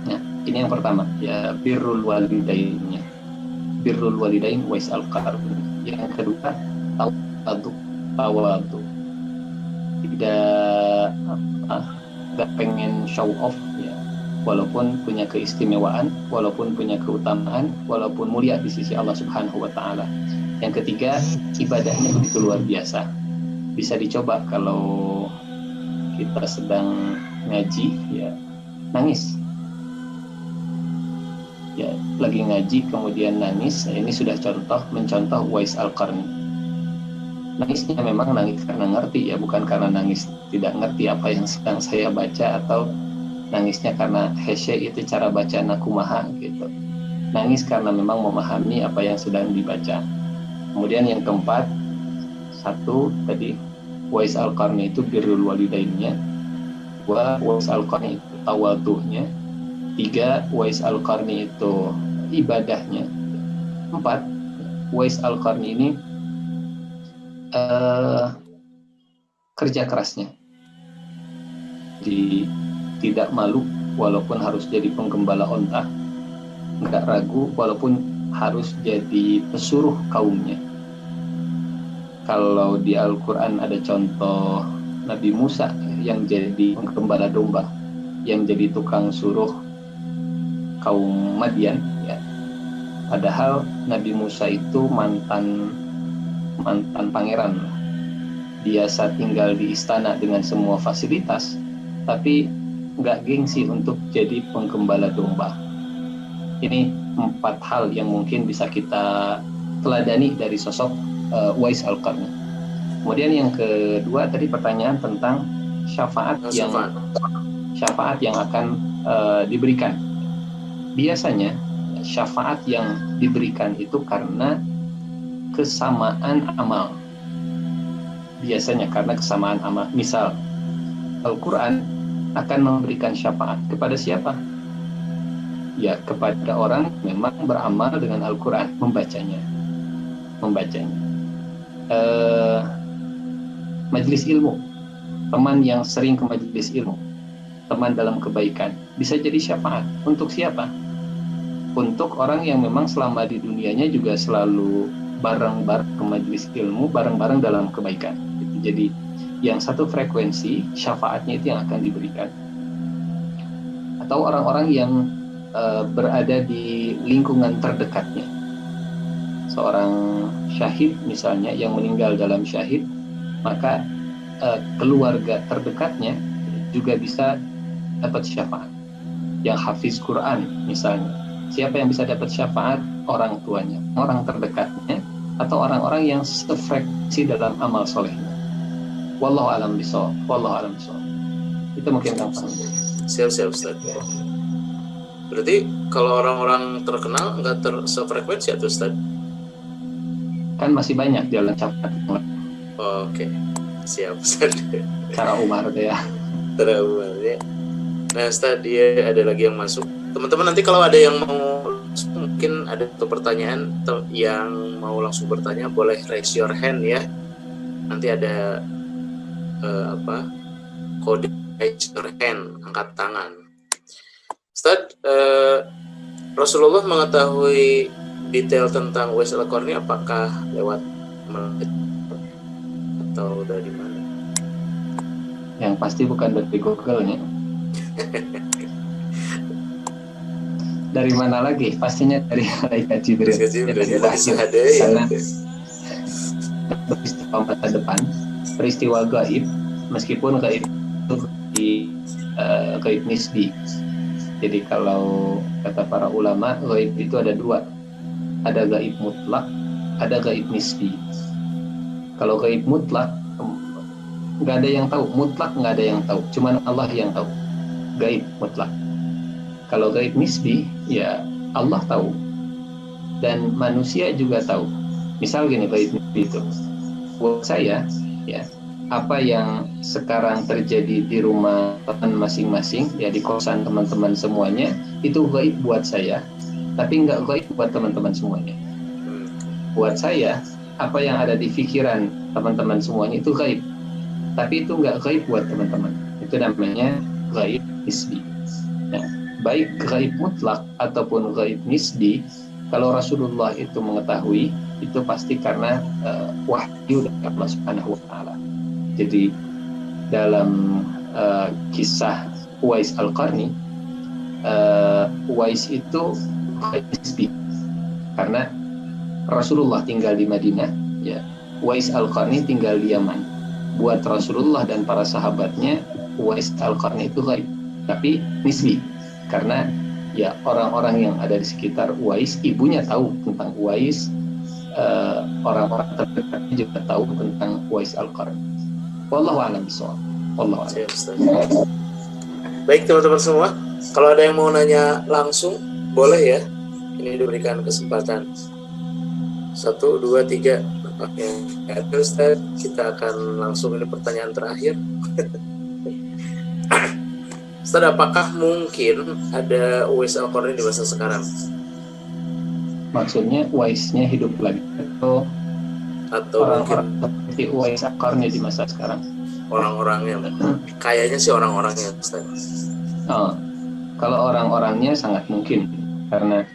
Nah, ini yang pertama, ya, birrul walidainnya. Birrul walidain Uwais Al-Qarni. Yang kedua, tawadu. Tidak pengen show off, ya. Walaupun punya keistimewaan, walaupun punya keutamaan, walaupun mulia di sisi Allah Subhanahu wa taala. Yang ketiga, ibadahnya begitu luar biasa. Bisa dicoba kalau kita sedang ngaji, ya, nangis. Ya, lagi ngaji kemudian nangis. Ini sudah mencontoh Uwais Al-Qarni. Nangisnya memang nangis karena ngerti, ya, bukan karena nangis tidak ngerti apa yang sedang saya baca, atau nangisnya karena hesye itu cara baca nakumaha gitu. Nangis karena memang memahami apa yang sedang dibaca. Kemudian yang keempat, satu tadi Uwais Al-Qarni itu birrul walidainnya. Dua, Uwais Al-Qarni itu tawaduhnya. Tiga, Uwais Al-Qarni itu ibadahnya. Empat, Uwais Al-Qarni ini kerja kerasnya. Jadi tidak malu walaupun harus jadi penggembala onta, nggak ragu walaupun harus jadi pesuruh kaumnya. Kalau di Al-Quran ada contoh Nabi Musa yang jadi penggembala domba, yang jadi tukang suruh kaum Madian, ya. Padahal Nabi Musa itu mantan pangeran, biasa tinggal di istana dengan semua fasilitas, tapi nggak gengsi untuk jadi penggembala domba. Ini 4 hal yang mungkin bisa kita teladani dari sosok Uwais Al-Qarni. Kemudian yang kedua tadi pertanyaan tentang syafaat yang akan diberikan. Biasanya syafaat yang diberikan itu karena kesamaan amal. Biasanya karena kesamaan amal. Misal Al-Quran akan memberikan syafaat kepada siapa? Ya, kepada orang memang beramal dengan Al-Quran, membacanya. Majelis ilmu, teman yang sering ke majelis ilmu, teman dalam kebaikan, bisa jadi syafaat. Untuk siapa? Untuk orang yang memang selama di dunianya juga selalu bareng-bareng ke majelis ilmu, bareng-bareng dalam kebaikan. Jadi yang satu frekuensi, syafaatnya itu yang akan diberikan. Atau orang-orang yang berada di lingkungan terdekatnya. Seorang syahid misalnya yang meninggal dalam syahid, maka keluarga terdekatnya juga bisa dapat syafaat. Yang hafiz Quran misalnya, siapa yang bisa dapat syafaat? Orang tuanya, orang terdekatnya, atau orang-orang yang sefrekuensi dalam amal solehnya. Wallahu a'lam bishawab. Itu mungkin gampang. Siap Ustaz. Berarti kalau orang-orang terkenal nggak sefrekuensi atau Ustaz? Kan masih banyak jalan syafaat. Oke. Siap Ustaz. Cara Umar ya. Cara Umar ya. Nah Ustaz, dia ada lagi yang masuk. Teman-teman nanti kalau ada yang mau, mungkin ada satu pertanyaan yang mau langsung bertanya, boleh raise your hand ya. Nanti ada kode raise your hand, angkat tangan. Ustaz, Rasulullah mengetahui detail tentang Uwais Al-Qarni apakah lewat atau dari mana? Yang pasti bukan dari Google-nya. Dari mana lagi? Pastinya dari malaikat Jibril. Dari wahyu. Karena peristiwa masa depan, peristiwa gaib, meskipun gaib itu gaib nisbi. Jadi kalau kata para ulama, gaib itu ada dua. Ada gaib mutlak, ada gaib nisbi. Kalau gaib mutlak, nggak ada yang tahu. Mutlak nggak ada yang tahu. Cuman Allah yang tahu. Gaib mutlak. Kalau gaib nisbi, ya Allah tahu. Dan manusia juga tahu. Misal gini, gaib nisbi itu. Buat saya, ya, apa yang sekarang terjadi di rumah teman masing-masing, ya di kosan teman-teman semuanya, itu gaib buat saya, tapi nggak gaib buat teman-teman semuanya. Buat saya, apa yang ada di pikiran teman-teman semuanya itu gaib, tapi itu nggak gaib buat teman-teman. Itu namanya gaib nisbi. Nah, baik gaib mutlak ataupun gaib nisbi, kalau Rasulullah itu mengetahui, itu pasti karena wahyu dari Allah Subhanahu wa Ta'ala. Jadi dalam kisah Uwais Al-Qarni, Uwais itu nisbi karena Rasulullah tinggal di Madinah, ya. Uwais Al-Qarni tinggal di Yaman. Buat Rasulullah dan para sahabatnya, Uwais Al-Qarni itu gaib, tapi nisbi karena ya orang-orang yang ada di sekitar Uwais, ibunya tahu tentang Uwais, orang-orang terdekatnya juga tahu tentang Uwais Al-Qarni. Wallahu a'lam bishawab. Wallahu a'lam. Baik teman-teman semua, kalau ada yang mau nanya langsung boleh ya. Ini diberikan kesempatan. 1, 2, 3. Oke, Ustaz, kita akan langsung ini pertanyaan terakhir. Ustaz, apakah mungkin ada Uwais Al-Qarni di masa sekarang? Maksudnya Uwaisnya hidup lagi atau orang-orang seperti Uwais Al-Qarni di masa sekarang? Orang-orangnya, kayaknya sih orang-orangnya, Ustaz. Oh, kalau orang-orangnya sangat mungkin karena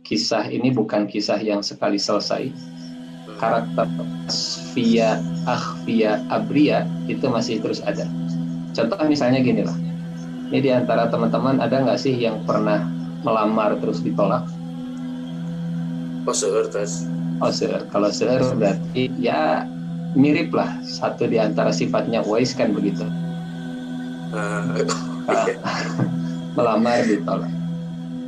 kisah ini bukan kisah yang sekali selesai. Karakter Asfiya, Akhfiya, Abriya itu masih terus ada. Contoh misalnya gini lah. Ini di antara teman-teman ada nggak sih yang pernah melamar terus ditolak? Oh, seertas. Oh, kalau seer berarti ya mirip lah. Satu di antara sifatnya Uwais kan begitu. Melamar ditolak.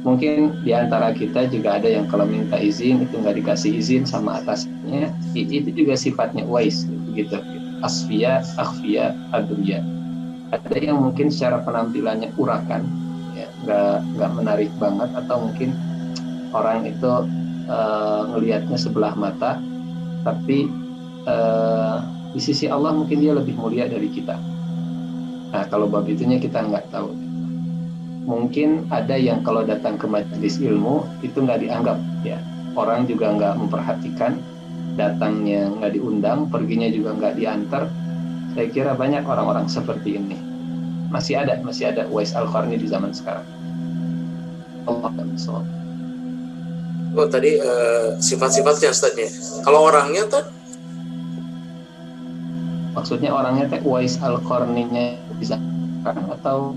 Mungkin di antara kita juga ada yang kalau minta izin itu nggak dikasih izin sama atasnya. Itu juga sifatnya Uwais begitu. Asfiya, Akhfiya, Adriya. Ada yang mungkin secara penampilannya urakan, ya, nggak menarik banget, atau mungkin orang itu ngelihatnya sebelah mata, tapi di sisi Allah mungkin dia lebih mulia dari kita. Nah, kalau bab itunya kita nggak tahu. Mungkin ada yang kalau datang ke majelis ilmu itu nggak dianggap, ya. Orang juga nggak memperhatikan, datangnya nggak diundang, perginya juga nggak diantar. Saya kira banyak orang-orang seperti ini. Masih ada Uwais Al-Qarni di zaman sekarang. Allah SWT. Oh, tadi sifat-sifatnya Ustaznya. Kalau orangnya tuh? Maksudnya orangnya teh Uwais Al-Qarninya bisa atau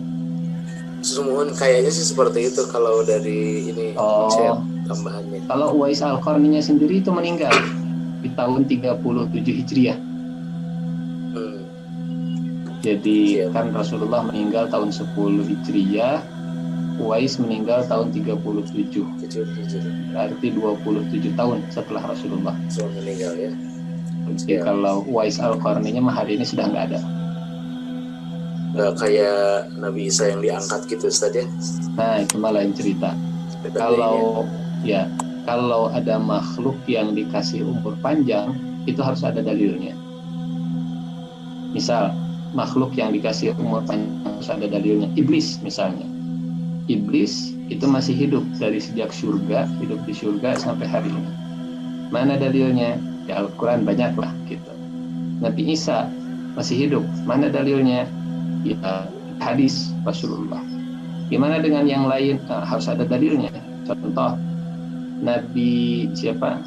semua kayaknya sih seperti itu kalau dari ini tambahannya. Kalau Uwais Al-Qarninya sendiri itu meninggal di tahun 37 Hijriah. Jadi kan Rasulullah meninggal tahun 10 Hijriah, Uwais meninggal tahun 37. Berarti 27 tahun setelah Rasulullah meninggal ya. Jadi kalau Uwais Al-Qarninya mah hari ini sudah nggak ada. Nggak kayak Nabi Isa yang diangkat gitu Ustaz ya. Nah, itu malah lain cerita. Kalau ada makhluk yang dikasih umur panjang, itu harus ada dalilnya. Misal makhluk yang dikasih umur panjang harus ada dalilnya. Iblis misalnya. Iblis itu masih hidup dari sejak surga, hidup di surga sampai hari ini. Mana dalilnya? Ya Al-Quran banyak lah gitu. Nabi Isa masih hidup. Mana dalilnya? Ya hadis Rasulullah. Gimana dengan yang lain? Nah, harus ada dalilnya. Contoh Nabi siapa?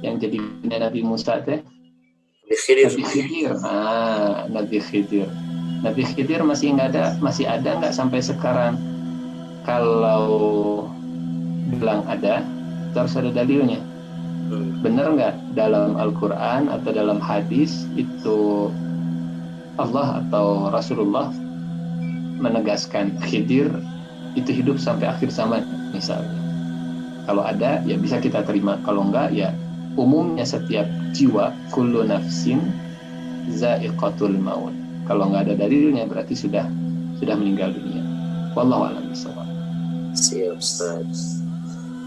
Yang jadi Nabi Musa teh? Nabi Khidir. Nabi Khidir masih ada nggak sampai sekarang? kalau bilang ada, harus ada dalilnya. Benar nggak dalam Al-Quran atau dalam hadis itu Allah atau Rasulullah menegaskan Khidir itu hidup sampai akhir zaman misalnya. Kalau ada ya bisa kita terima, kalau enggak ya umumnya setiap jiwa kullu nafsin za'iqatul maut. Kalau nggak ada dalilnya berarti sudah meninggal dunia. Wallahu a'lam bishawab. Siap, Ustaz.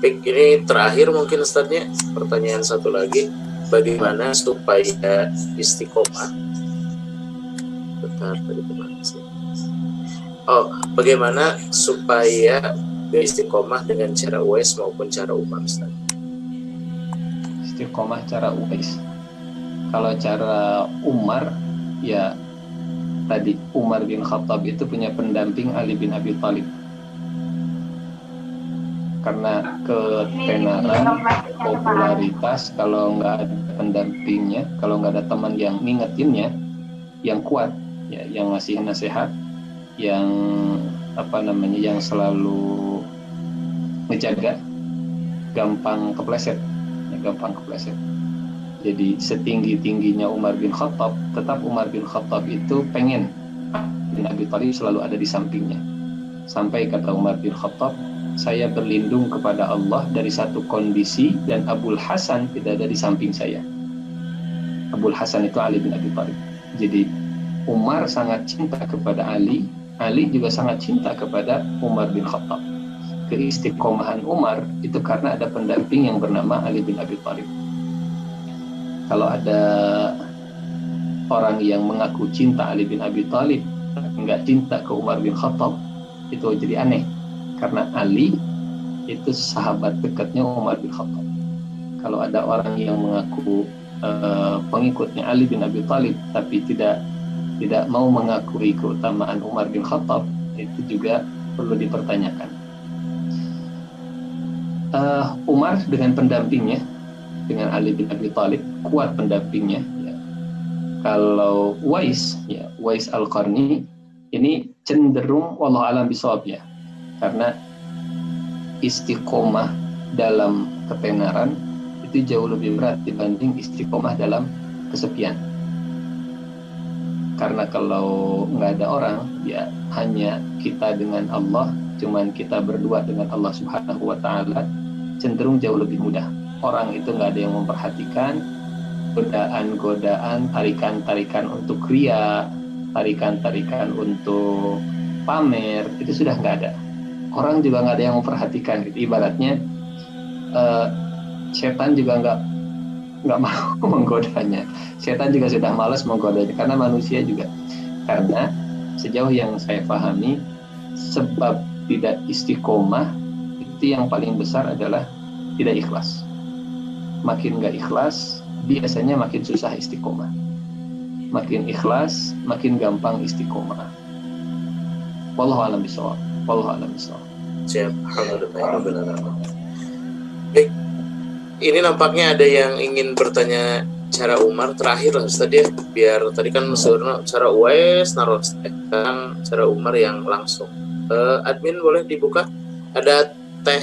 Baik, ini terakhir mungkin Ustaznya, pertanyaan satu lagi, bagaimana supaya istiqomah? Bentar, tadi kemana sih? Oh, bagaimana supaya istiqomah dengan cara Uwais maupun cara Umar, Ustaz? Istiqomah cara Uwais. Kalau cara Umar, ya tadi Umar bin Khattab itu punya pendamping Ali bin Abi Thalib. Karena ketenaran, popularitas, kalau nggak ada pendampingnya, kalau nggak ada teman yang ngingetinnya, yang kuat, ya, yang ngasih nasihat, yang yang selalu menjaga, gampang kepleset. Jadi setinggi-tingginya Umar bin Khattab, tetap Umar bin Khattab itu pengen bin Abi Thalib selalu ada di sampingnya. Sampai kata Umar bin Khattab, saya berlindung kepada Allah dari satu kondisi dan Abul Hasan tidak ada di samping saya. Abul Hasan itu Ali bin Abi Thalib. Jadi Umar sangat cinta kepada Ali, Ali juga sangat cinta kepada Umar bin Khattab. Keistiqomahan Umar itu karena ada pendamping yang bernama Ali bin Abi Thalib. Kalau ada orang yang mengaku cinta Ali bin Abi Thalib, nggak cinta ke Umar bin Khattab, itu jadi aneh. Karena Ali itu sahabat dekatnya Umar bin Khattab. Kalau ada orang yang mengaku pengikutnya Ali bin Abi Thalib, tapi tidak mau mengakui keutamaan Umar bin Khattab, itu juga perlu dipertanyakan. Umar dengan pendampingnya, dengan Ali bin Abi Thalib, kuat pendampingnya. Ya. Kalau Uwais Al-Qarni ini cenderung wallahu alam bishawab ya, karena istiqomah dalam ketenaran itu jauh lebih berat dibanding istiqomah dalam kesepian. Karena kalau nggak ada orang, ya hanya kita dengan Allah, cuman kita berdua dengan Allah Subhanahu wa Ta'ala, cenderung jauh lebih mudah. Orang itu nggak ada yang memperhatikan, godaan-godaan, tarikan-tarikan untuk ria, tarikan-tarikan untuk pamer, itu sudah nggak ada. Orang juga nggak ada yang memperhatikan gitu. Ibaratnya setan juga nggak mau menggodanya. Setan juga sudah malas menggodanya karena manusia juga. Karena sejauh yang saya pahami, sebab tidak istiqomah itu yang paling besar adalah tidak ikhlas. Makin nggak ikhlas, biasanya makin susah istiqomah. Makin ikhlas, makin gampang istiqomah. Wallahu a'lam bishawab. Siap, alhamdulillah. Baik, ini nampaknya ada yang ingin bertanya cara Umar terakhir lah Ustaz ya, biar tadi kan cara Uwais naros kan cara Umar yang langsung. Admin boleh dibuka? Ada Teh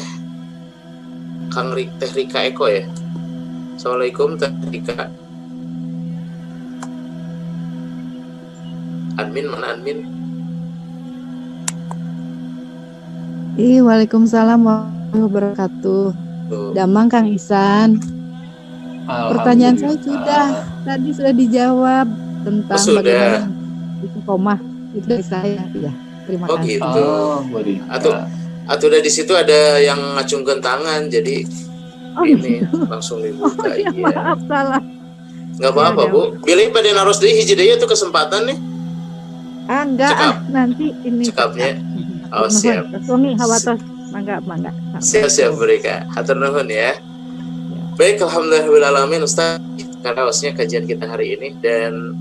Rika Eko ya. Assalamualaikum Teh Rika. Admin mana admin? Waalaikumsalam warahmatullahi wabarakatuh. Damang Kang Ihsan. Pertanyaan saya sudah dijawab tentang bagaimana istiqomah. Itu dari saya ya. Terima kasih. Gitu. Atau udah di situ ada yang ngacungkan tangan, jadi ini gitu. Langsung dibuka. Iya. Maaf salah. Nggak apa-apa Bu. Pilih pada naros di hijidaya itu kesempatan nih. Enggak. Nanti ini. Cekapnya. Oh siap. Suami hawatos mangga. Siap Berika. Hatur nuhun ya. Baik, alhamdulillahirrahmanirrahim Ustaz. Karena hostnya kajian kita hari ini, dan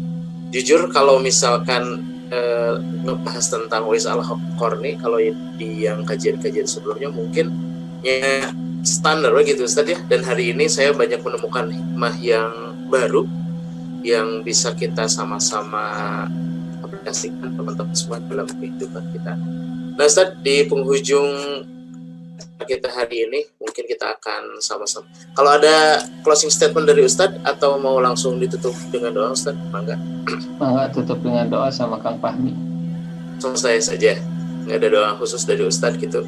jujur kalau misalkan ngebahas tentang Uwais Al-Qarni, kalau di yang kajian-kajian sebelumnya mungkin ya standar gitu Ustaz ya. Dan hari ini saya banyak menemukan hikmah yang baru yang bisa kita sama-sama aplikasikan teman-teman semua dalam kehidupan kita. Nah Ustaz, di penghujung kita hari ini mungkin kita akan sama-sama. Kalau ada closing statement dari Ustadz atau mau langsung ditutup dengan doa Ustadz, mangga. Mangga tutup dengan doa sama Kang Fahmi. Selesai saja, nggak ada doa khusus dari Ustadz gitu.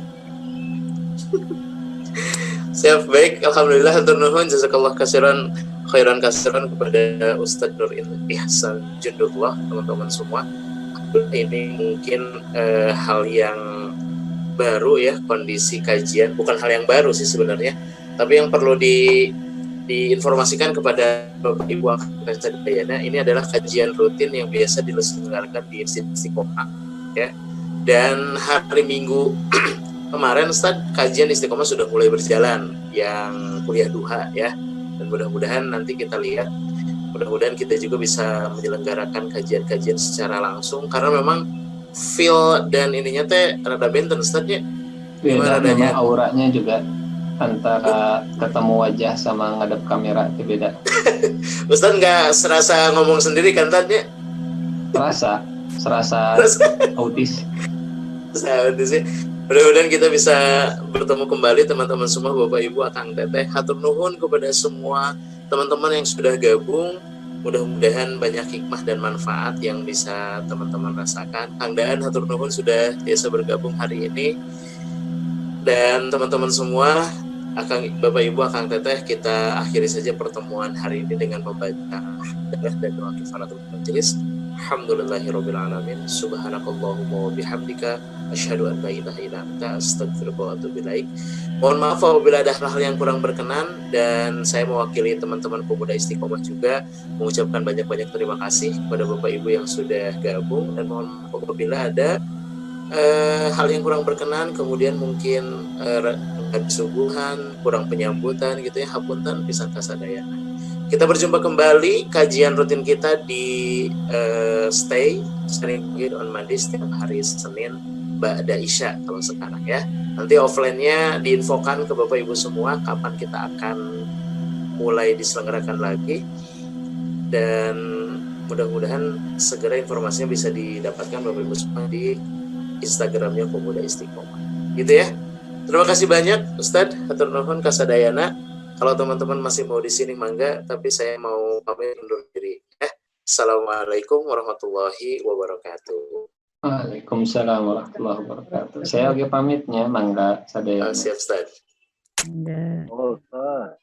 Siap, baik, alhamdulillah, hatur nuhun, jazakallah khairan kasiran kepada Ustadz Nur Ihsan Jundullah, teman-teman semua. Ini mungkin hal yang baru ya, kondisi kajian, bukan hal yang baru sih sebenarnya, tapi yang perlu diinformasikan kepada Bapak Ibu Akang Sadayana, ini adalah kajian rutin yang biasa diselenggarakan di Istiqomah ya. Dan hari Minggu kemarin Ustaz, kajian Istiqomah sudah mulai berjalan yang kuliah duha ya, dan mudah-mudahan nanti kita lihat, mudah-mudahan kita juga bisa menyelenggarakan kajian-kajian secara langsung, karena memang feel dan ininya teh rada benten Ustaz ya. Beda, memang auranya juga antara ketemu wajah sama ngadep kamera itu beda. Ustaz nggak serasa ngomong sendiri kan tanya? Serasa autis. Autis ya. Mudah-mudahan kita bisa bertemu kembali teman-teman semua, Bapak Ibu Akang Teteh. Hatur nuhun kepada semua teman-teman yang sudah gabung. Mudah-mudahan banyak hikmah dan manfaat yang bisa teman-teman rasakan. Kang Daan, hatur nuhun sudah biasa bergabung hari ini. Dan teman-teman semua, Bapak Ibu Akang Teteh, kita akhiri saja pertemuan hari ini dengan membaca dan doa kifaratul majelis. Alhamdulillahirabbil alamin. Subhanakallahumma wa bihamdika asyhadu an la ilaha illa anta astaghfiruka wa atubu ilaik. Mohon maaf apabila ada hal-hal yang kurang berkenan, dan saya mewakili teman-teman pemuda Istiqomah juga mengucapkan banyak-banyak terima kasih kepada Bapak Ibu yang sudah gabung, dan mohon maaf apabila ada hal yang kurang berkenan, kemudian mungkin suguhan, kurang penyambutan gitu ya, hapunten pisan kasadayana. Kita berjumpa kembali kajian rutin kita di Stay Sharing on Monday setiap hari Senin ba'da Isya kalau sekarang ya. Nanti offline-nya diinfokan ke Bapak Ibu semua kapan kita akan mulai diselenggarakan lagi, dan mudah-mudahan segera informasinya bisa didapatkan Bapak Ibu semua di Instagramnya Pemuda Istiqomah gitu ya. Terima kasih banyak Ustadz, hatur nuhun kasadayana. Kalau teman-teman masih mau di sini mangga, tapi saya mau pamit undur diri. Assalamualaikum warahmatullahi wabarakatuh. Waalaikumsalam warahmatullahi wabarakatuh. Saya oke pamitnya, mangga sadayana. Siap Ustaz. Oh, Ustaz.